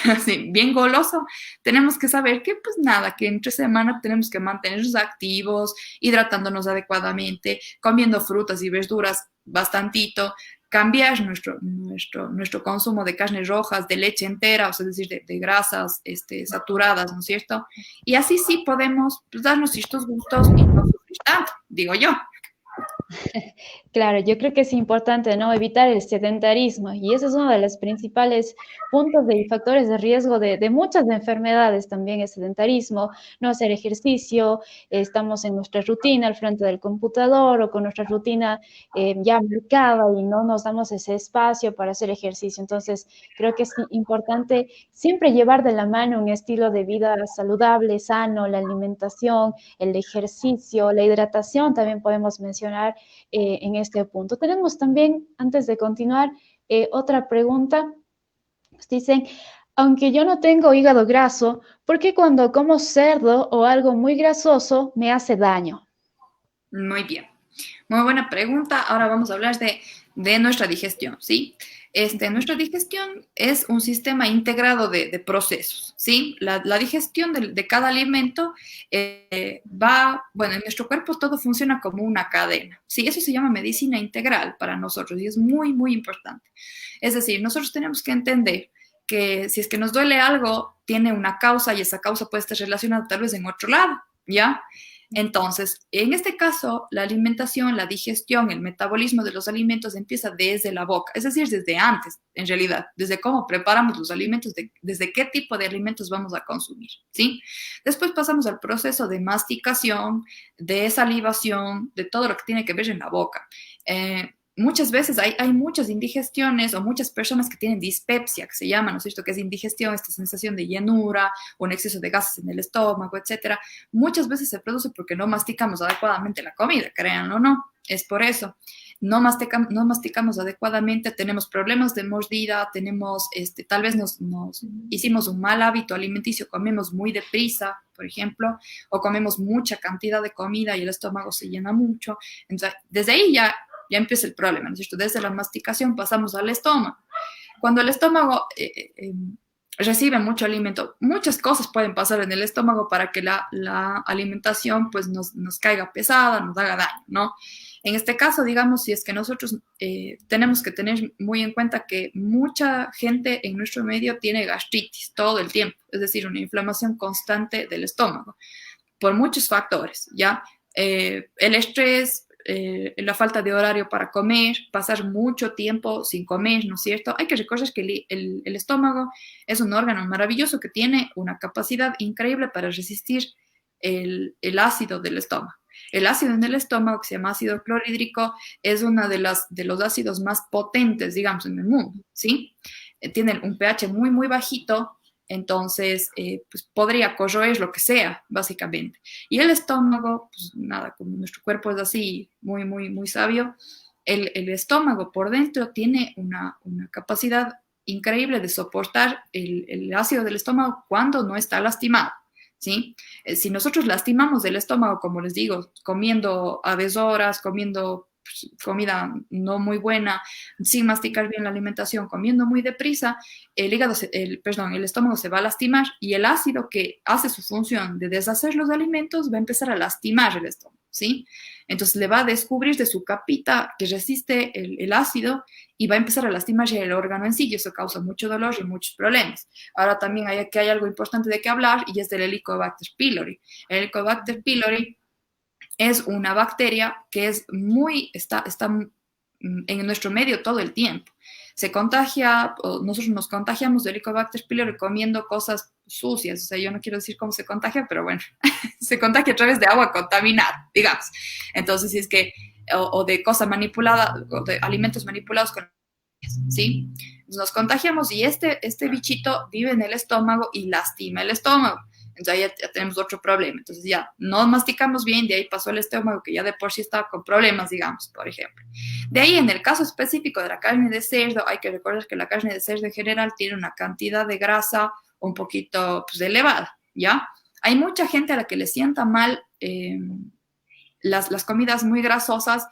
B: así, bien goloso, tenemos que saber que, pues nada, que entre semana tenemos que mantenernos activos, hidratándonos adecuadamente, comiendo frutas y verduras bastantito, cambiar nuestro consumo de carnes rojas, de leche entera, o sea, es decir, de grasas saturadas, ¿no es cierto? Y así sí podemos, pues, darnos estos gustos y no sufrir tanto, digo yo.
A: Claro, yo creo que es importante, ¿no? Evitar el sedentarismo y ese es uno de los principales puntos y factores de riesgo de muchas enfermedades también, el sedentarismo, no hacer ejercicio, estamos en nuestra rutina al frente del computador o con nuestra rutina ya marcada y no nos damos ese espacio para hacer ejercicio. Entonces, creo que es importante siempre llevar de la mano un estilo de vida saludable, sano, la alimentación, el ejercicio, la hidratación también podemos mencionar en este punto. Tenemos también, antes de continuar, otra pregunta. Nos dicen, aunque yo no tengo hígado graso, ¿por qué cuando como cerdo o algo muy grasoso me hace daño?
B: Muy bien. Muy buena pregunta. Ahora vamos a hablar de nuestra digestión, ¿sí? Nuestra digestión es un sistema integrado de procesos, ¿sí? La digestión de cada alimento bueno, en nuestro cuerpo todo funciona como una cadena, ¿sí? Eso se llama medicina integral para nosotros y es muy, muy importante. Es decir, nosotros tenemos que entender que si es que nos duele algo, tiene una causa y esa causa puede estar relacionada tal vez en otro lado, ¿ya? Entonces, en este caso, la alimentación, la digestión, el metabolismo de los alimentos empieza desde la boca, es decir, desde antes, en realidad, desde cómo preparamos los alimentos, desde qué tipo de alimentos vamos a consumir, ¿sí? Después pasamos al proceso de masticación, de salivación, de todo lo que tiene que ver en la boca. Muchas veces hay muchas indigestiones o muchas personas que tienen dispepsia, que se llama, ¿no es cierto?, que es indigestión, esta sensación de llenura, un exceso de gases en el estómago, etcétera. Muchas veces se produce porque no masticamos adecuadamente la comida, créanlo o no, es por eso. No masticamos adecuadamente, tenemos problemas de mordida, tenemos, tal vez nos hicimos un mal hábito alimenticio, comemos muy deprisa, por ejemplo, o comemos mucha cantidad de comida y el estómago se llena mucho. Entonces, desde ahí ya empieza el problema, ¿no es cierto? Desde la masticación pasamos al estómago. Cuando el estómago recibe mucho alimento, muchas cosas pueden pasar en el estómago para que la alimentación pues nos caiga pesada, nos haga daño, ¿no? En este caso, digamos, si es que nosotros tenemos que tener muy en cuenta que mucha gente en nuestro medio tiene gastritis todo el tiempo, es decir, una inflamación constante del estómago, por muchos factores, ¿ya? El estrés, la falta de horario para comer, pasar mucho tiempo sin comer, ¿no es cierto? Hay que recordar que el estómago es un órgano maravilloso que tiene una capacidad increíble para resistir el ácido del estómago. El ácido en el estómago, que se llama ácido clorhídrico, es uno de los ácidos más potentes, digamos, en el mundo, ¿sí? Tiene un pH muy, muy bajito, entonces pues podría corroer lo que sea, básicamente. Y el estómago, pues nada, como nuestro cuerpo es así, muy, muy, muy sabio, el estómago por dentro tiene una capacidad increíble de soportar el ácido del estómago cuando no está lastimado. ¿Sí? Si nosotros lastimamos el estómago, como les digo, comiendo a deshoras, comiendo pues, comida no muy buena, sin masticar bien la alimentación, comiendo muy deprisa, el estómago se va a lastimar y el ácido que hace su función de deshacer los alimentos va a empezar a lastimar el estómago, ¿sí? Entonces le va a descubrir de su capita que resiste el ácido y va a empezar a lastimar el órgano en sí y eso causa mucho dolor y muchos problemas. Ahora también hay algo importante de que hablar y es del Helicobacter pylori. El Helicobacter pylori es una bacteria que está en nuestro medio todo el tiempo. Se contagia, nosotros nos contagiamos de Helicobacter pylori comiendo cosas sucias, o sea, yo no quiero decir cómo se contagia, pero bueno, se contagia a través de agua contaminada, digamos. Entonces, si es que, o de cosas manipuladas, o de alimentos manipulados con, ¿sí? Nos contagiamos y este bichito vive en el estómago y lastima el estómago. Entonces ya tenemos otro problema. Entonces ya no masticamos bien, de ahí pasó el estómago que ya de por sí estaba con problemas, digamos, por ejemplo. De ahí, en el caso específico de la carne de cerdo, hay que recordar que la carne de cerdo en general tiene una cantidad de grasa un poquito pues, elevada, ¿ya? Hay mucha gente a la que le sienta mal las comidas muy grasosas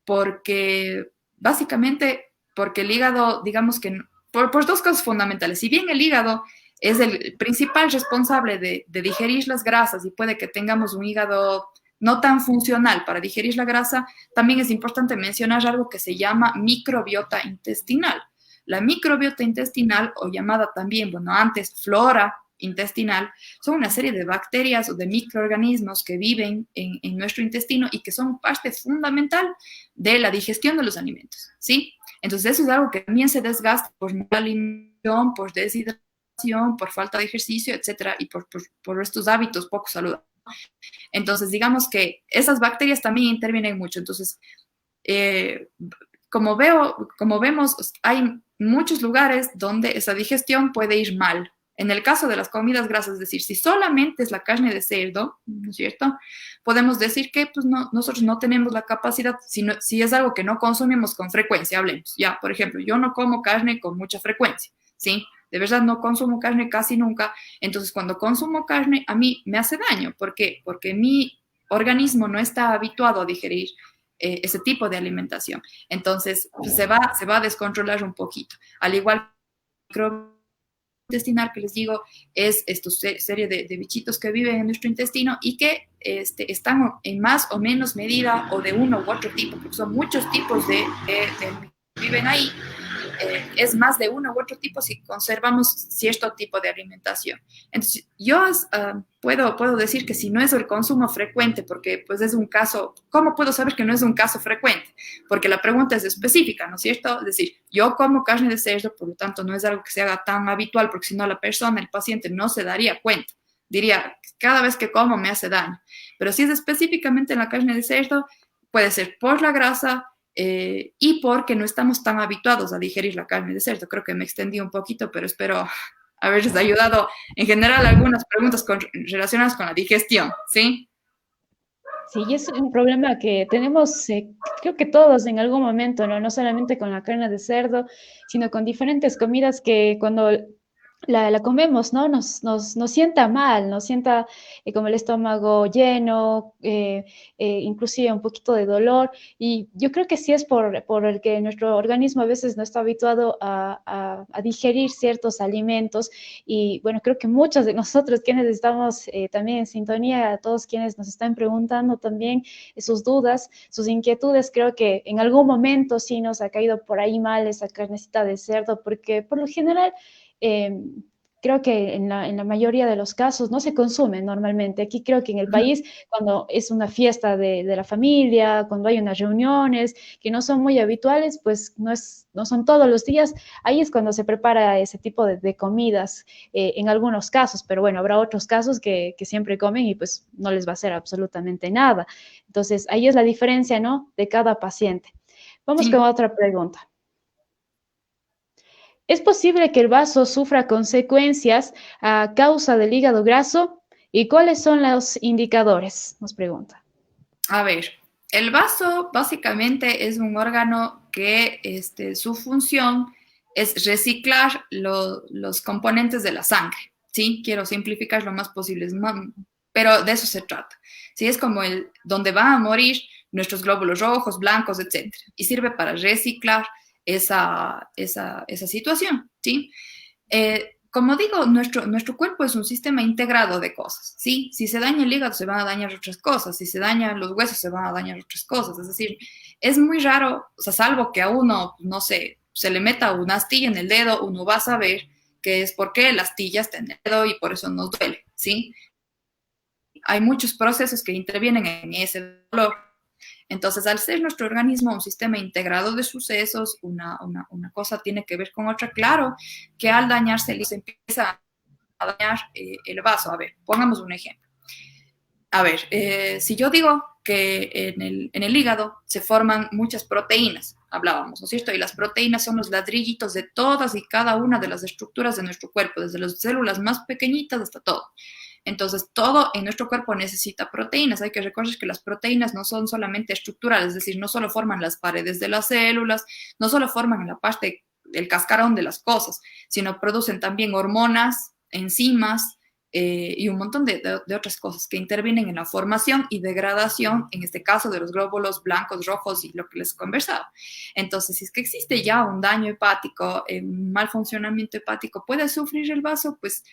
B: porque básicamente porque el hígado, digamos que, por dos cosas fundamentales. Si bien el hígado es el principal responsable de digerir las grasas y puede que tengamos un hígado no tan funcional para digerir la grasa, también es importante mencionar algo que se llama microbiota intestinal. La microbiota intestinal, o llamada también, bueno, antes flora intestinal, son una serie de bacterias o de microorganismos que viven en nuestro intestino y que son parte fundamental de la digestión de los alimentos, ¿sí? Entonces eso es algo que también se desgasta por mala alimentación, por deshidratación, por falta de ejercicio, etcétera, y por estos hábitos poco saludables. Entonces, digamos que esas bacterias también intervienen mucho. Entonces, eh, como vemos, hay muchos lugares donde esa digestión puede ir mal. En el caso de las comidas grasas, es decir, si solamente es la carne de cerdo, ¿no es cierto? Podemos decir que pues, no, nosotros no tenemos la capacidad, si es algo que no consumimos con frecuencia, hablemos. Ya, por ejemplo, yo no como carne con mucha frecuencia, ¿sí? De verdad no consumo carne casi nunca. Entonces, cuando consumo carne, a mí me hace daño. ¿Por qué? Porque mi organismo no está habituado a digerir ese tipo de alimentación. Entonces, pues, se va a descontrolar un poquito. Al igual que el intestinal que les digo es esta serie de bichitos que viven en nuestro intestino y que están en más o menos medida o de uno u otro tipo, porque son muchos tipos de viven ahí. Es más de uno u otro tipo si conservamos cierto tipo de alimentación. Entonces, yo puedo decir que si no es el consumo frecuente, porque pues es un caso, ¿cómo puedo saber que no es un caso frecuente? Porque la pregunta es específica, ¿no es cierto? Es decir, yo como carne de cerdo, por lo tanto no es algo que se haga tan habitual, porque si no la persona, el paciente no se daría cuenta. Diría, cada vez que como me hace daño. Pero si es específicamente en la carne de cerdo, puede ser por la grasa, y porque no estamos tan habituados a digerir la carne de cerdo. Creo que me extendí un poquito, pero espero haberles ayudado en general algunas preguntas relacionadas con la digestión, ¿sí?
A: Sí, y es un problema que tenemos, creo que todos en algún momento, ¿no? No solamente con la carne de cerdo, sino con diferentes comidas que cuando la comemos, ¿no? Nos sienta mal, nos sienta como el estómago lleno, inclusive un poquito de dolor. Y yo creo que sí es por el que nuestro organismo a veces no está habituado a digerir ciertos alimentos. Y bueno, creo que muchos de nosotros quienes estamos también en sintonía, a todos quienes nos están preguntando también sus dudas, sus inquietudes, creo que en algún momento sí nos ha caído por ahí mal esa carnecita de cerdo, porque por lo general eh, creo que en la mayoría de los casos no se consume normalmente. Aquí creo que en el país, cuando es una fiesta de la familia, cuando hay unas reuniones que no son muy habituales, pues no son todos los días, ahí es cuando se prepara ese tipo de comidas, en algunos casos, pero bueno, habrá otros casos que siempre comen y pues no les va a hacer absolutamente nada. Entonces, ahí es la diferencia, ¿no? De cada paciente. Vamos con
B: Sí,
A: otra pregunta. ¿Es posible que el vaso sufra consecuencias a causa del hígado graso? ¿Y cuáles son los indicadores? Nos pregunta.
B: a ver, el vaso básicamente es un órgano que su función es reciclar los componentes de la sangre, ¿sí? Quiero simplificar lo más posible, pero de eso se trata. ¿Sí? Es como donde van a morir nuestros glóbulos rojos, blancos, etcétera, y sirve para reciclar esa situación, ¿sí? Como digo, nuestro cuerpo es un sistema integrado de cosas, ¿sí? Si se daña el hígado, se van a dañar otras cosas, si se dañan los huesos, se van a dañar otras cosas, es decir, es muy raro, o sea, salvo que a uno, no sé, se le meta una astilla en el dedo, uno va a saber que es porque la astilla está en el dedo y por eso nos duele, ¿sí? Hay muchos procesos que intervienen en ese dolor. Entonces, al ser nuestro organismo un sistema integrado de sucesos, una cosa tiene que ver con otra, claro, que al dañarse el hígado se empieza a dañar el vaso. A ver, pongamos un ejemplo. A ver, si yo digo que en el hígado se forman muchas proteínas, hablábamos, ¿no es cierto? Y las proteínas son los ladrillitos de todas y cada una de las estructuras de nuestro cuerpo, desde las células más pequeñitas hasta todo. Entonces, todo en nuestro cuerpo necesita proteínas. Hay que recordar que las proteínas no son solamente estructurales, es decir, no solo forman las paredes de las células, no solo forman la parte del cascarón de las cosas, sino producen también hormonas, enzimas, y un montón de otras cosas que intervienen en la formación y degradación, en este caso de los glóbulos blancos, rojos y lo que les he conversado. Entonces, si es que existe ya un daño hepático, un mal funcionamiento hepático, ¿puede sufrir el vaso? Pues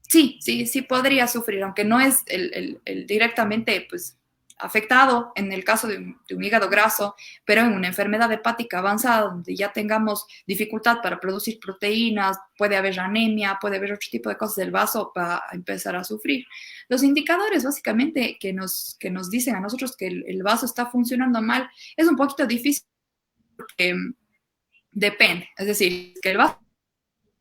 B: sí, sí, sí podría sufrir, aunque no es el directamente pues, afectado en el caso de un hígado graso, pero en una enfermedad hepática avanzada donde ya tengamos dificultad para producir proteínas, puede haber anemia, puede haber otro tipo de cosas del vaso para empezar a sufrir. Los indicadores básicamente que nos dicen a nosotros que el vaso está funcionando mal es un poquito difícil porque depende, es decir, que el vaso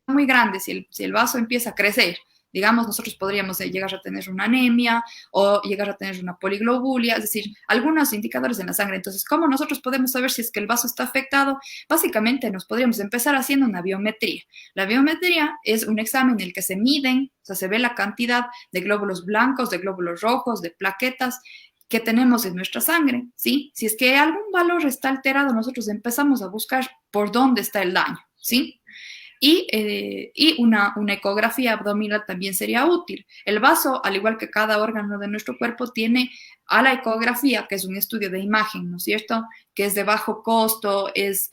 B: muy grande, si el vaso empieza a crecer, digamos, nosotros podríamos llegar a tener una anemia o llegar a tener una poliglobulia, es decir, algunos indicadores en la sangre. Entonces, ¿cómo nosotros podemos saber si es que el vaso está afectado? Básicamente, nos podríamos empezar haciendo una biometría. La biometría es un examen en el que se miden, o sea, se ve la cantidad de glóbulos blancos, de glóbulos rojos, de plaquetas que tenemos en nuestra sangre, ¿sí? Si es que algún valor está alterado, nosotros empezamos a buscar por dónde está el daño, ¿sí? Y una ecografía abdominal también sería útil. El vaso, al igual que cada órgano de nuestro cuerpo, tiene a la ecografía, que es un estudio de imagen, ¿no es cierto? Que es de bajo costo, es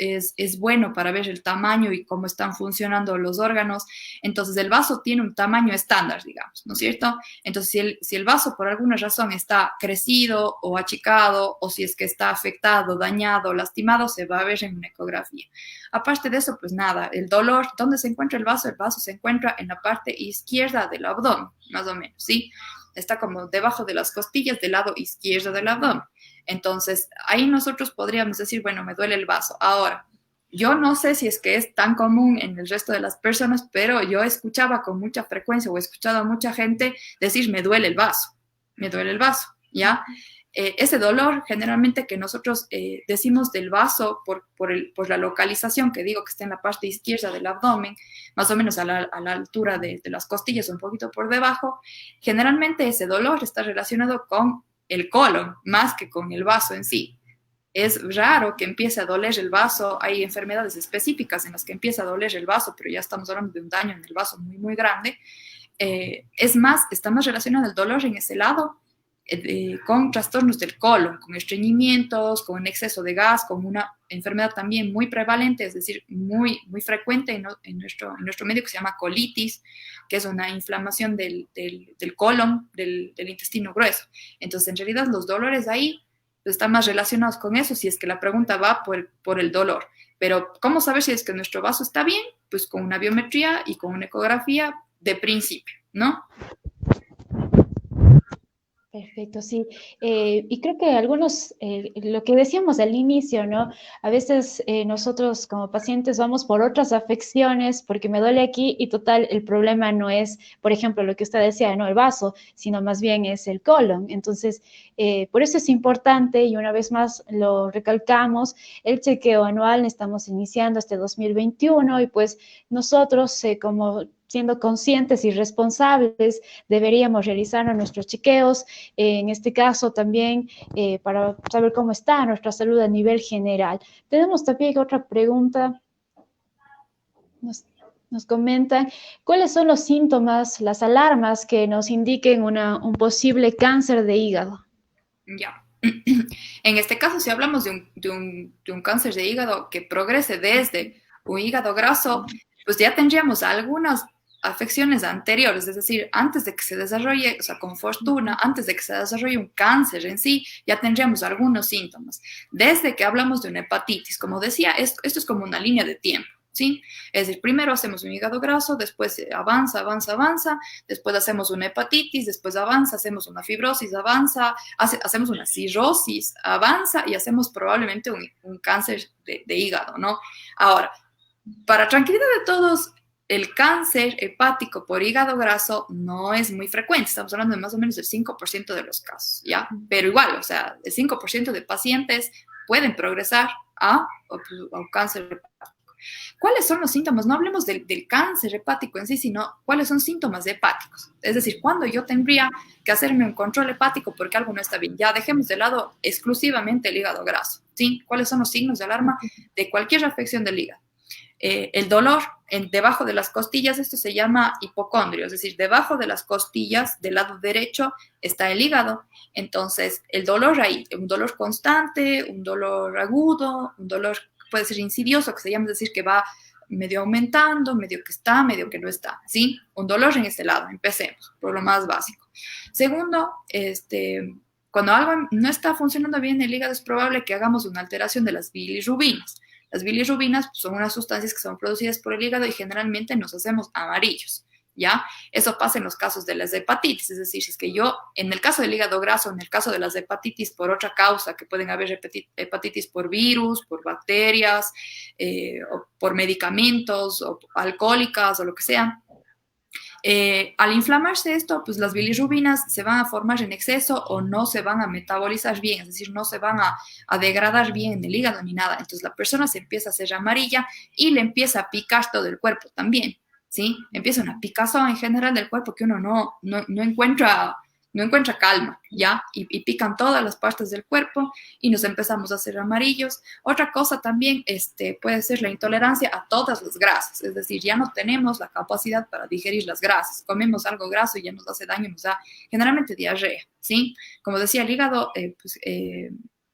B: bueno para ver el tamaño y cómo están funcionando los órganos. Entonces, el vaso tiene un tamaño estándar, digamos, ¿no es cierto? Entonces, si el vaso por alguna razón está crecido o achicado, o si es que está afectado, dañado, lastimado, se va a ver en una ecografía. Aparte de eso, pues nada, el dolor, ¿dónde se encuentra el vaso? El vaso se encuentra en la parte izquierda del abdomen, más o menos, ¿sí? Está como debajo de las costillas del lado izquierdo del abdomen. Entonces, ahí nosotros podríamos decir, bueno, me duele el vaso. Ahora, yo no sé si es que es tan común en el resto de las personas, pero yo escuchaba con mucha frecuencia o he escuchado a mucha gente decir, me duele el vaso, ¿ya? Ese dolor generalmente que nosotros decimos del vaso por la localización que digo que está en la parte izquierda del abdomen, más o menos a la altura de las costillas, un poquito por debajo, generalmente ese dolor está relacionado con el colon más que con el vaso en sí. Es raro que empiece a doler el vaso, hay enfermedades específicas en las que empieza a doler el vaso, pero ya estamos hablando de un daño en el vaso muy, muy grande. Es más, está más relacionado el dolor en ese lado con trastornos del colon, con estreñimientos, con un exceso de gas, con una enfermedad también muy prevalente, es decir, muy, muy frecuente en nuestro medio que se llama colitis, que es una inflamación del colon, del intestino grueso. Entonces, en realidad, los dolores ahí están más relacionados con eso, si es que la pregunta va por el dolor. Pero, ¿cómo saber si es que nuestro vaso está bien? Pues con una biometría y con una ecografía de principio, ¿no?
A: Perfecto, sí. Y creo que algunos, lo que decíamos al inicio, ¿no? A veces nosotros como pacientes vamos por otras afecciones porque me duele aquí y total, el problema no es, por ejemplo, lo que usted decía, ¿no? El vaso, sino más bien es el colon. Entonces, por eso es importante y una vez más lo recalcamos, el chequeo anual estamos iniciando este 2021 y pues nosotros como siendo conscientes y responsables, deberíamos realizar nuestros chequeos en este caso también para saber cómo está nuestra salud a nivel general. Tenemos también otra pregunta. Nos comentan cuáles son los síntomas, las alarmas que nos indiquen un posible cáncer de hígado.
B: Ya. En este caso, si hablamos de un cáncer de hígado que progrese desde un hígado graso, pues ya tendríamos algunas afecciones anteriores, es decir, antes de que se desarrolle, o sea, con fortuna, antes de que se desarrolle un cáncer en sí, ya tendríamos algunos síntomas. Desde que hablamos de una hepatitis, como decía, esto es como una línea de tiempo, ¿sí? Es decir, primero hacemos un hígado graso, después avanza, avanza, avanza, después hacemos una hepatitis, después avanza, hacemos una fibrosis, avanza, hacemos una cirrosis, avanza y hacemos probablemente un cáncer de hígado, ¿no? Ahora, para tranquilidad de todos, el cáncer hepático por hígado graso no es muy frecuente, estamos hablando de más o menos el 5% de los casos, ¿ya? Pero igual, o sea, el 5% de pacientes pueden progresar a un cáncer hepático. ¿Cuáles son los síntomas? No hablemos del cáncer hepático en sí, sino cuáles son síntomas hepáticos. Es decir, cuando yo tendría que hacerme un control hepático porque algo no está bien. Ya dejemos de lado exclusivamente el hígado graso, ¿sí? ¿Cuáles son los signos de alarma de cualquier afección del hígado? El dolor debajo de las costillas, esto se llama hipocondrio, es decir, debajo de las costillas del lado derecho está el hígado. Entonces, el dolor ahí, un dolor constante, un dolor agudo, un dolor puede ser insidioso, que se llama, es decir, que va medio aumentando, medio que está, medio que no está, ¿sí? Un dolor en este lado, empecemos por lo más básico. Segundo, cuando algo no está funcionando bien en el hígado, es probable que hagamos una alteración de las bilirrubinas. Las bilirrubinas son unas sustancias que son producidas por el hígado y generalmente nos hacemos amarillos, ¿ya? Eso pasa en los casos de las hepatitis, es decir, si es que yo, en el caso del hígado graso, en el caso de las hepatitis por otra causa, que pueden haber hepatitis por virus, por bacterias, o por medicamentos, o alcohólicas, o lo que sea, al inflamarse esto, pues las bilirrubinas se van a formar en exceso o no se van a metabolizar bien, es decir, no se van a degradar bien en el hígado ni nada. Entonces la persona se empieza a hacer amarilla y le empieza a picar todo el cuerpo también, ¿sí? Empieza una picazón en general del cuerpo que uno no encuentra calma, ¿ya? Y pican todas las partes del cuerpo y nos empezamos a hacer amarillos. Otra cosa también puede ser la intolerancia a todas las grasas, es decir, ya no tenemos la capacidad para digerir las grasas. Comemos algo graso y ya nos hace daño, nos da generalmente diarrea, ¿sí? Como decía, el hígado,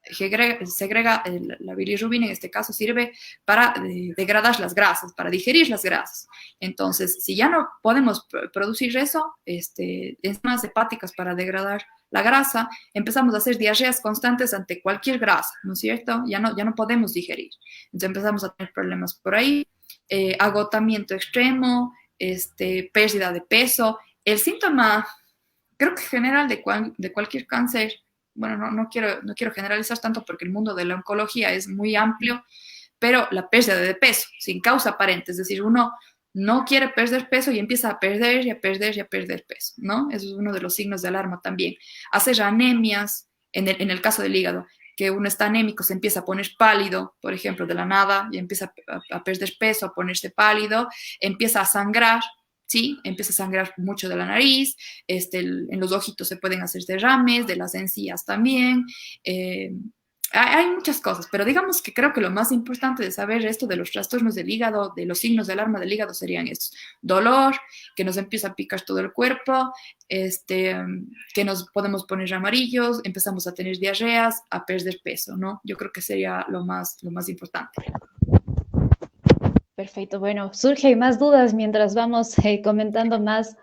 B: segrega la bilirrubina, en este caso sirve para degradar las grasas, para digerir las grasas. Entonces, si ya no podemos producir eso, enzimas hepáticas para degradar la grasa, empezamos a hacer diarreas constantes ante cualquier grasa, ¿no es cierto? Ya no podemos digerir. Entonces empezamos a tener problemas por ahí, agotamiento extremo, pérdida de peso. El síntoma, creo que general de cualquier cáncer, bueno, no quiero generalizar tanto porque el mundo de la oncología es muy amplio, pero la pérdida de peso, sin causa aparente, es decir, uno no quiere perder peso y empieza a perder y a perder y a perder peso, ¿no? Eso es uno de los signos de alarma también. Hacer anemias, en el caso del hígado, que uno está anémico, se empieza a poner pálido, por ejemplo, de la nada, y empieza a perder peso, a ponerse pálido, empieza a sangrar, ¿sí? Empieza a sangrar mucho de la nariz, en los ojitos se pueden hacer derrames, de las encías también. Hay muchas cosas, pero digamos que creo que lo más importante de saber esto de los trastornos del hígado, de los signos de alarma del hígado serían estos: dolor, que nos empieza a picar todo el cuerpo, que nos podemos poner amarillos, empezamos a tener diarreas, a perder peso, ¿no? Yo creo que sería lo más importante.
A: Perfecto, bueno, surgen más dudas mientras vamos comentando más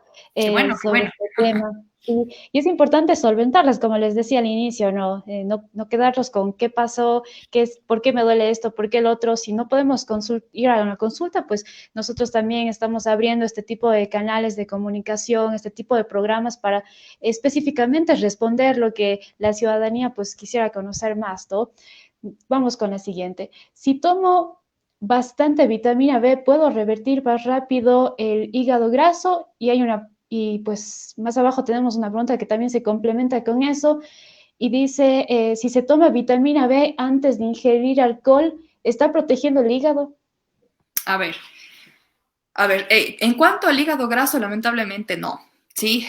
A: sobre este tema. Y es importante solventarlas, como les decía al inicio, ¿no? No quedarnos con qué pasó, qué es, por qué me duele esto, por qué el otro. Si no podemos ir a una consulta, pues nosotros también estamos abriendo este tipo de canales de comunicación, este tipo de programas para específicamente responder lo que la ciudadanía pues quisiera conocer más, ¿no? Vamos con la siguiente. Si tomo bastante vitamina B, puedo revertir más rápido el hígado graso y hay una y pues más abajo tenemos una pregunta que también se complementa con eso y dice, si se toma vitamina B antes de ingerir alcohol, ¿está protegiendo el hígado?
B: A ver, a ver, en cuanto al hígado graso, lamentablemente no. Sí,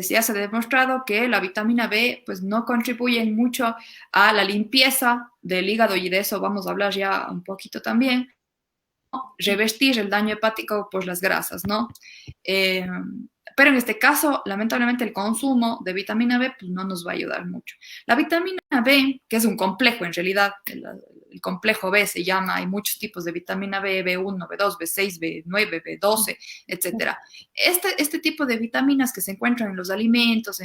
B: ya se ha demostrado que la vitamina B pues no contribuye mucho a la limpieza del hígado y de eso vamos a hablar ya un poquito también. Revestir el daño hepático por las grasas, ¿no? Eh, pero en este caso, lamentablemente, el consumo de vitamina B pues, no nos va a ayudar mucho. La vitamina B, que es un complejo en realidad, el complejo B se llama, hay muchos tipos de vitamina B, B1, B2, B6, B9, B12, etcétera. Este tipo de vitaminas que se encuentran en los alimentos,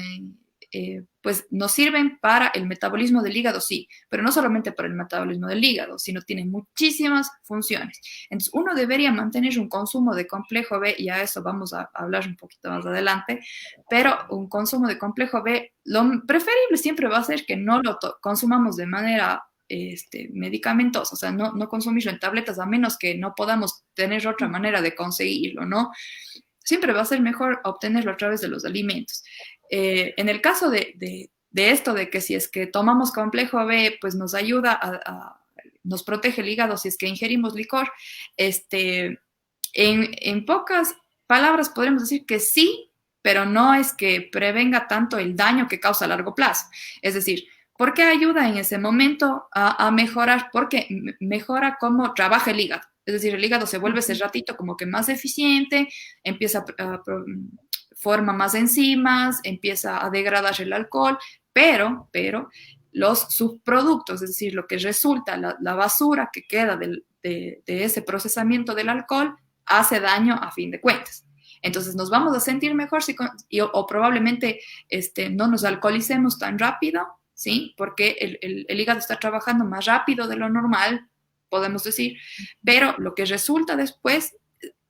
B: pues nos sirven para el metabolismo del hígado, sí, pero no solamente para el metabolismo del hígado, sino tienen muchísimas funciones. Entonces, uno debería mantener un consumo de complejo B, y a eso vamos a hablar un poquito más adelante, pero un consumo de complejo B, lo preferible siempre va a ser que no lo consumamos de manera medicamentosa, o sea, no consumirlo en tabletas a menos que no podamos tener otra manera de conseguirlo, ¿no? Siempre va a ser mejor obtenerlo a través de los alimentos. En el caso de esto, de que si es que tomamos complejo B, pues nos ayuda nos protege el hígado si es que ingerimos licor, en pocas palabras podremos decir que sí, pero no es que prevenga tanto el daño que causa a largo plazo. Es decir, ¿por qué ayuda en ese momento a mejorar? Porque mejora cómo trabaja el hígado. Es decir, el hígado se vuelve ese ratito como que más eficiente, empieza forma más enzimas, empieza a degradar el alcohol, pero los subproductos, es decir, lo que resulta, la basura que queda de ese procesamiento del alcohol, hace daño a fin de cuentas. Entonces nos vamos a sentir mejor o probablemente no nos alcoholicemos tan rápido, ¿sí? Porque el hígado está trabajando más rápido de lo normal, podemos decir, pero lo que resulta después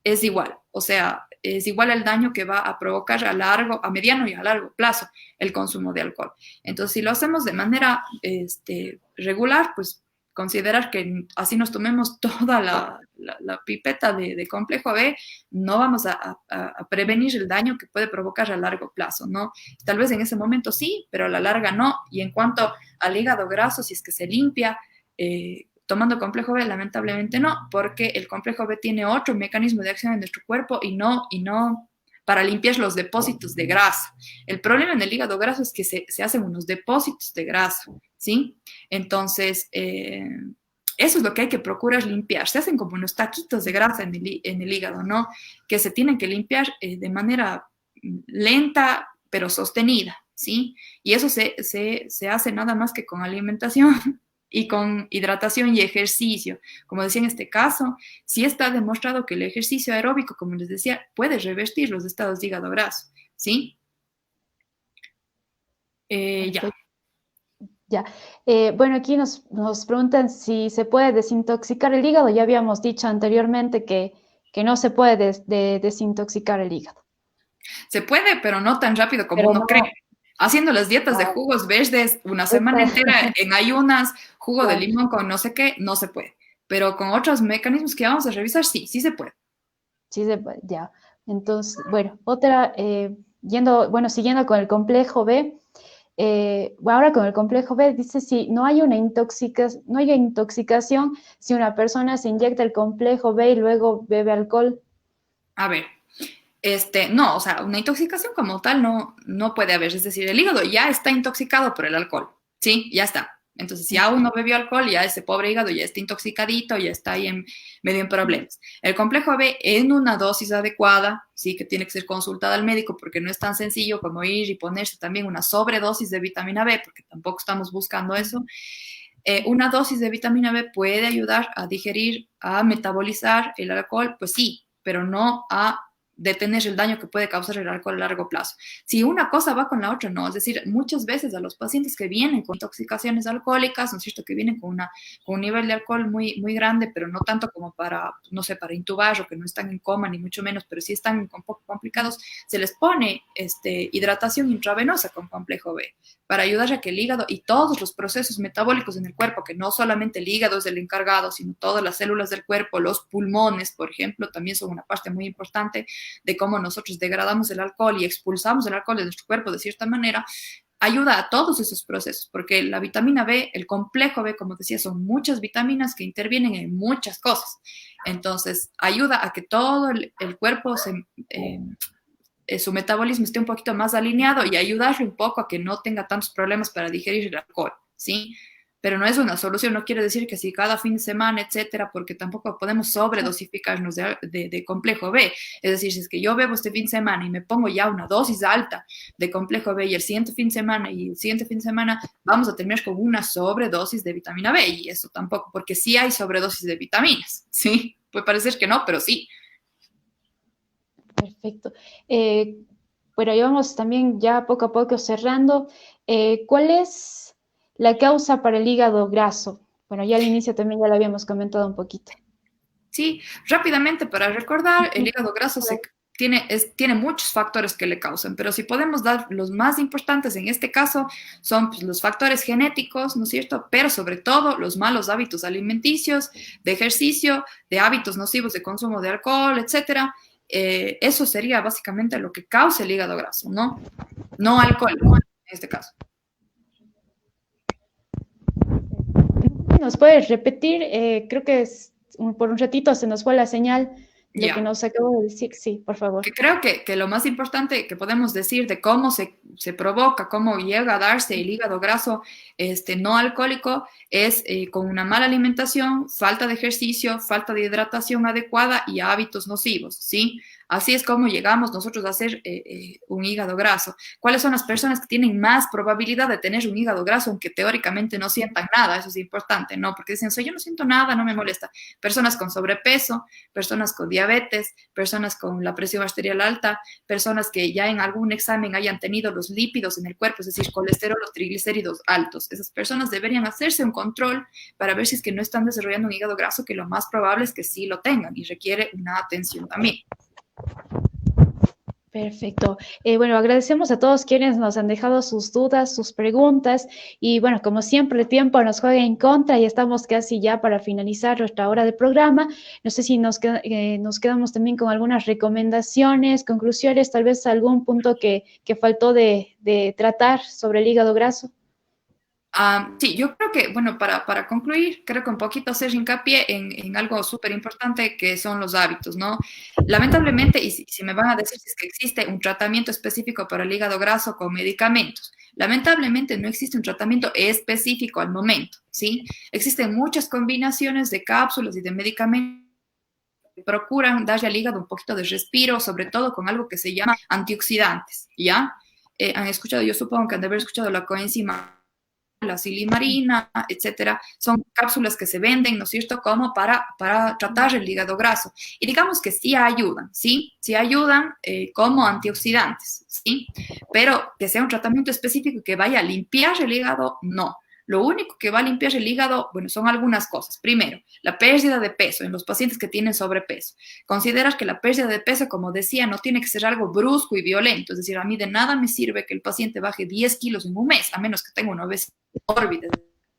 B: es igual, o sea, es igual el daño que va a provocar a mediano y a largo plazo el consumo de alcohol. Entonces, si lo hacemos de manera regular, pues considerar que así nos tomemos toda la pipeta de complejo B, no vamos a prevenir el daño que puede provocar a largo plazo, ¿no? Tal vez en ese momento sí, pero a la larga no. Y en cuanto al hígado graso, si es que se limpia, tomando complejo B, lamentablemente no, porque el complejo B tiene otro mecanismo de acción en nuestro cuerpo y no para limpiar los depósitos de grasa. El problema en el hígado graso es que se hacen unos depósitos de grasa, ¿sí? Entonces, eso es lo que hay que procurar limpiar. Se hacen como unos taquitos de grasa en el hígado, ¿no? Que se tienen que limpiar de manera lenta, pero sostenida, ¿sí? Y eso se hace nada más que con alimentación y con hidratación y ejercicio. Como decía en este caso, sí está demostrado que el ejercicio aeróbico, como les decía, puede revertir los estados de hígado graso, ¿sí? Ya.
A: Ya. Bueno, aquí nos preguntan si se puede desintoxicar el hígado. Ya habíamos dicho anteriormente que no se puede desintoxicar el hígado.
B: Se puede, pero no tan rápido como
A: Pero
B: uno cree.
A: no,
B: Haciendo las dietas de
A: ah,
B: jugos verdes una semana
A: esta-
B: entera en ayunas, jugo de
A: claro,
B: limón con no sé qué, no se puede. Pero con otros mecanismos que vamos a revisar, sí, sí se puede.
A: sí se puede, ya. Entonces, bueno, siguiendo con el complejo B, ahora con el complejo B dice si no hay no hay intoxicación si una persona se inyecta el complejo B y luego bebe alcohol.
B: A ver, no, o sea, una intoxicación como tal no puede haber. Es decir, el hígado ya está intoxicado por el alcohol, ¿sí? Ya está. Entonces, si ya uno bebió alcohol, ya ese pobre hígado ya está intoxicadito, ya está ahí medio en problemas. El complejo B en una dosis adecuada, sí, que tiene que ser consultada al médico porque no es tan sencillo como ir y ponerse también una sobredosis de vitamina B, porque tampoco estamos buscando eso. Una dosis de vitamina B puede ayudar a digerir, a metabolizar el alcohol, pues sí, pero no a detener el daño que puede causar el alcohol a largo plazo. Si una cosa va con la otra, no. Es decir, muchas veces a los pacientes que vienen con intoxicaciones alcohólicas, ¿no es cierto?, que vienen con un nivel de alcohol muy, muy grande, pero no tanto como para, no sé, para intubar, o que no están en coma, ni mucho menos, pero sí están un poco complicados, se les pone hidratación intravenosa con complejo B para ayudar a que el hígado y todos los procesos metabólicos en el cuerpo, que no solamente el hígado es el encargado, sino todas las células del cuerpo, los pulmones, por ejemplo, también son una parte muy importante de cómo nosotros degradamos el alcohol y expulsamos el alcohol de nuestro cuerpo de cierta manera, ayuda a todos esos procesos, porque la vitamina B, el complejo B, como decía, son muchas vitaminas que intervienen en muchas cosas. Entonces, ayuda a que todo el cuerpo su metabolismo esté un poquito más alineado y ayudarle un poco a que no tenga tantos problemas para digerir el alcohol, ¿sí? Pero no es una solución, no quiere decir que si cada fin de semana, etcétera, porque tampoco podemos sobredosificarnos de complejo B. Es decir, si es que yo bebo este fin de semana y me pongo ya una dosis alta de complejo B y el siguiente fin de semana y el siguiente fin de semana vamos a terminar con una sobredosis de vitamina B y eso tampoco, porque sí hay sobredosis de vitaminas, ¿sí? Puede parecer que no, pero sí.
A: Perfecto. Bueno, ya vamos también ya poco a poco cerrando. ¿Cuál es la causa para el hígado graso? Bueno, ya al inicio también ya lo habíamos comentado un poquito.
B: Sí, rápidamente para recordar, el hígado graso tiene muchos factores que le causan, pero si podemos dar los más importantes en este caso son pues, los factores genéticos, ¿no es cierto? Pero sobre todo los malos hábitos alimenticios, de ejercicio, de hábitos nocivos de consumo de alcohol, etcétera. Eso sería básicamente lo que causa el hígado graso, ¿no? No alcohol, en este caso.
A: ¿Nos puedes repetir? Creo que por un ratito se nos fue la señal de lo que nos acabo de decir. Sí, por favor.
B: Que creo que lo más importante que podemos decir de cómo se provoca, cómo llega a darse el hígado graso no alcohólico es con una mala alimentación, falta de ejercicio, falta de hidratación adecuada y hábitos nocivos, ¿sí? Así es como llegamos nosotros a hacer un hígado graso. ¿Cuáles son las personas que tienen más probabilidad de tener un hígado graso, aunque teóricamente no sientan nada? Eso es importante, ¿no? Porque dicen, yo no siento nada, no me molesta. Personas con sobrepeso, personas con diabetes, personas con la presión arterial alta, personas que ya en algún examen hayan tenido los lípidos en el cuerpo, es decir, colesterol o triglicéridos altos. Esas personas deberían hacerse un control para ver si es que no están desarrollando un hígado graso, que lo más probable es que sí lo tengan y requiere una atención también.
A: Perfecto. Bueno, agradecemos a todos quienes nos han dejado sus dudas, sus preguntas y bueno, como siempre el tiempo nos juega en contra y estamos casi ya para finalizar nuestra hora de programa. No sé si nos quedamos también con algunas recomendaciones, conclusiones, tal vez algún punto que faltó de tratar sobre el hígado graso.
B: Sí, yo creo que, bueno, para concluir, creo que un poquito hacer hincapié en algo súper importante que son los hábitos, ¿no? Lamentablemente, y si me van a decir si es que existe un tratamiento específico para el hígado graso con medicamentos, lamentablemente no existe un tratamiento específico al momento, ¿sí? Existen muchas combinaciones de cápsulas y de medicamentos que procuran darle al hígado un poquito de respiro, sobre todo con algo que se llama antioxidantes, ¿ya? Han escuchado, yo supongo que han de haber escuchado la coenzima, la silimarina, etcétera, son cápsulas que se venden, ¿no es cierto?, como para tratar el hígado graso. Y digamos que sí ayudan, ¿sí? Sí ayudan como antioxidantes, ¿sí? Pero que sea un tratamiento específico que vaya a limpiar el hígado, no. Lo único que va a limpiar el hígado, bueno, son algunas cosas. Primero, la pérdida de peso en los pacientes que tienen sobrepeso. Consideras que la pérdida de peso, como decía, no tiene que ser algo brusco y violento. Es decir, a mí de nada me sirve que el paciente baje 10 kilos en un mes, a menos que tenga una obesidad mórbida,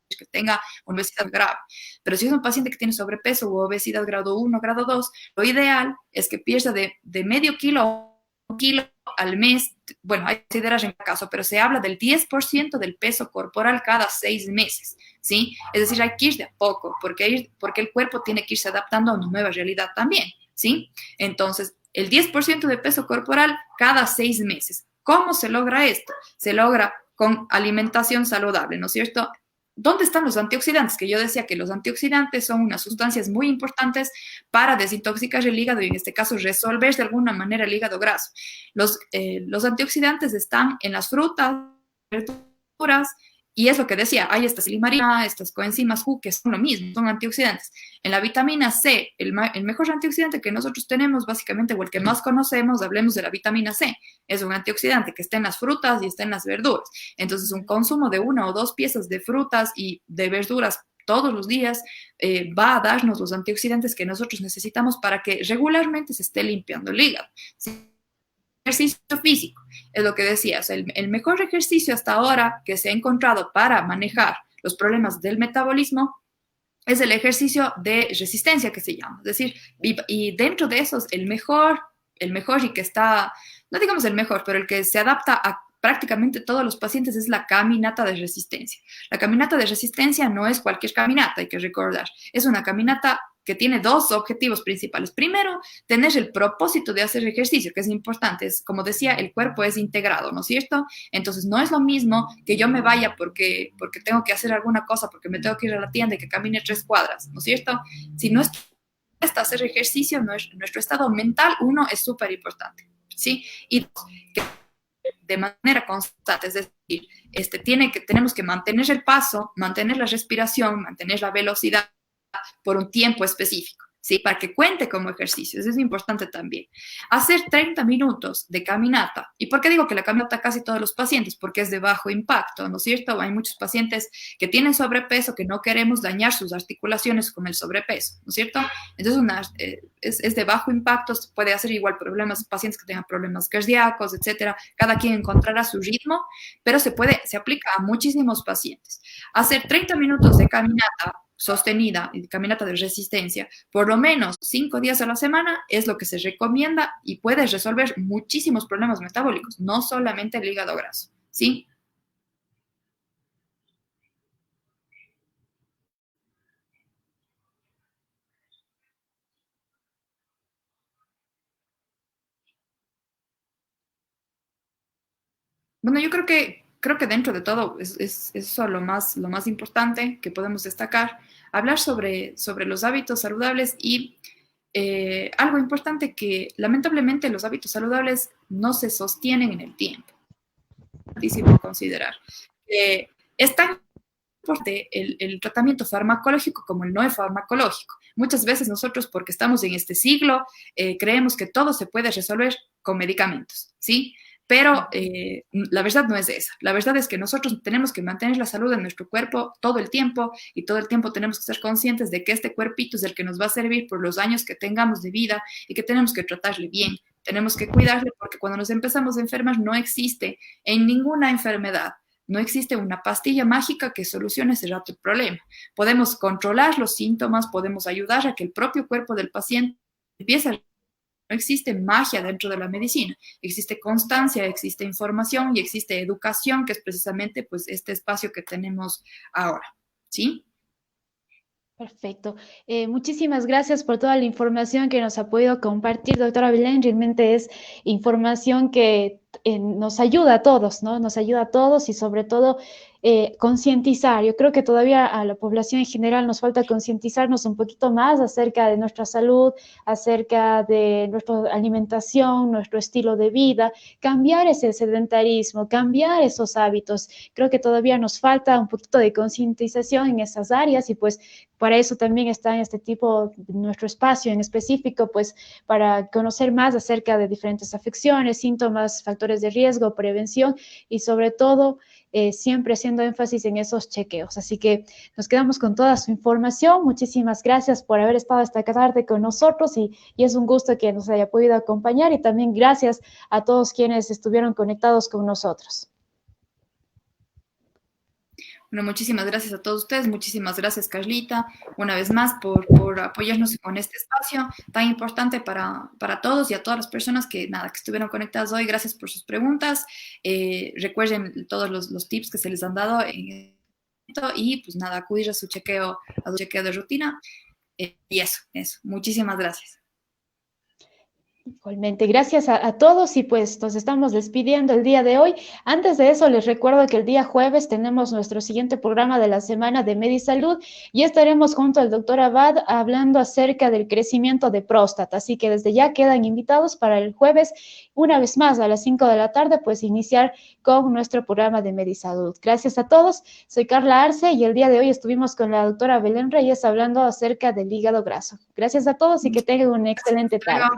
B: que tenga una obesidad grave. Pero si es un paciente que tiene sobrepeso u obesidad grado 1, grado 2, lo ideal es que pierda de medio kilo a un kilo al mes. Bueno, hay consideras en caso, pero se habla del 10% del peso corporal cada 6 meses, ¿sí? Es decir, hay que ir de a poco, porque el cuerpo tiene que irse adaptando a una nueva realidad también, ¿sí? Entonces, el 10% de peso corporal cada 6 meses. ¿Cómo se logra esto? Se logra con alimentación saludable, ¿no es cierto? ¿Dónde están los antioxidantes? Que yo decía que los antioxidantes son unas sustancias muy importantes para desintoxicar el hígado y en este caso resolver de alguna manera el hígado graso. Los antioxidantes están en las frutas, verduras, Y es lo que decía, hay esta silimarina, estas coenzimas Q, que son lo mismo, son antioxidantes. En la vitamina C, el mejor antioxidante que nosotros tenemos, básicamente, o el que más conocemos, hablemos de la vitamina C, es un antioxidante que está en las frutas y está en las verduras. Entonces, un consumo de 1 o 2 piezas de frutas y de verduras todos los días va a darnos los antioxidantes que nosotros necesitamos para que regularmente se esté limpiando el hígado. ¿Sí? Ejercicio físico, es lo que decías, el mejor ejercicio hasta ahora que se ha encontrado para manejar los problemas del metabolismo es el ejercicio de resistencia que se llama. Es decir, y dentro de esos, el mejor y que está, no digamos el mejor, pero el que se adapta a prácticamente todos los pacientes es la caminata de resistencia. La caminata de resistencia no es cualquier caminata, hay que recordar. Es una caminata que tiene 2 objetivos principales. Primero, tener el propósito de hacer ejercicio, que es importante. Es, como decía, el cuerpo es integrado, ¿no es cierto? Entonces, no es lo mismo que yo me vaya porque tengo que hacer alguna cosa, porque me tengo que ir a la tienda y que camine 3 cuadras, ¿no es cierto? Si no es hacer ejercicio, nuestro estado mental, uno, es súper importante, ¿sí? Y dos, que de manera constante, es decir, tenemos que mantener el paso, mantener la respiración, mantener la velocidad por un tiempo específico, ¿sí? Para que cuente como ejercicio, eso es importante también. Hacer 30 minutos de caminata. ¿Y por qué digo que la caminata casi todos los pacientes? Porque es de bajo impacto, ¿no es cierto? Hay muchos pacientes que tienen sobrepeso, que no queremos dañar sus articulaciones con el sobrepeso, ¿no es cierto? Entonces, es de bajo impacto, puede hacer igual problemas, pacientes que tengan problemas cardíacos, etcétera. Cada quien encontrará su ritmo, pero se aplica a muchísimos pacientes. Hacer 30 minutos de caminata sostenida y caminata de resistencia, por lo menos 5 días a la semana es lo que se recomienda y puede resolver muchísimos problemas metabólicos, no solamente el hígado graso, ¿sí? Bueno, yo creo que dentro de todo es eso lo más importante que podemos destacar, hablar sobre los hábitos saludables y algo importante que lamentablemente los hábitos saludables no se sostienen en el tiempo. Importantísimo considerar. Es tan importante el tratamiento farmacológico como el no farmacológico. Muchas veces nosotros, porque estamos en este siglo, creemos que todo se puede resolver con medicamentos, ¿sí? Pero la verdad no es esa. La verdad es que nosotros tenemos que mantener la salud de nuestro cuerpo todo el tiempo y todo el tiempo tenemos que ser conscientes de que este cuerpito es el que nos va a servir por los años que tengamos de vida y que tenemos que tratarle bien. Tenemos que cuidarle porque cuando nos empezamos a enfermar no existe en ninguna enfermedad. No existe una pastilla mágica que solucione ese rato el problema. Podemos controlar los síntomas, podemos ayudar a que el propio cuerpo del paciente empiece a... No existe magia dentro de la medicina, existe constancia, existe información y existe educación, que es precisamente pues este espacio que tenemos ahora, ¿sí?
A: Perfecto. Muchísimas gracias por toda la información que nos ha podido compartir, doctora Belén. Realmente es información que nos ayuda a todos, ¿no? Nos ayuda a todos y sobre todo concientizar. Yo creo que todavía a la población en general nos falta concientizarnos un poquito más acerca de nuestra salud, acerca de nuestra alimentación, nuestro estilo de vida, cambiar ese sedentarismo, cambiar esos hábitos. Creo que todavía nos falta un poquito de concientización en esas áreas y pues para eso también está en este tipo, nuestro espacio en específico, pues para conocer más acerca de diferentes afecciones, síntomas, factores de riesgo, prevención y sobre todo siempre haciendo énfasis en esos chequeos. Así que nos quedamos con toda su información. Muchísimas gracias por haber estado esta tarde con nosotros y es un gusto que nos haya podido acompañar y también gracias a todos quienes estuvieron conectados con nosotros.
B: Bueno, muchísimas gracias a todos ustedes, muchísimas gracias Carlita, una vez más por apoyarnos con este espacio tan importante para todos y a todas las personas que estuvieron conectadas hoy. Gracias por sus preguntas. Recuerden todos los tips que se les han dado en esto y pues nada, acudir a su chequeo de rutina. Y eso. Muchísimas gracias.
A: Igualmente, gracias a todos y pues nos estamos despidiendo el día de hoy. Antes de eso, les recuerdo que el día jueves tenemos nuestro siguiente programa de la semana de Medisalud y estaremos junto al doctor Abad hablando acerca del crecimiento de próstata. Así que desde ya quedan invitados para el jueves, una vez más a las 5 de la tarde, pues iniciar con nuestro programa de Medisalud. Gracias a todos. Soy Carla Arce y el día de hoy estuvimos con la doctora Belén Reyes hablando acerca del hígado graso. Gracias a todos y que tengan una excelente tarde.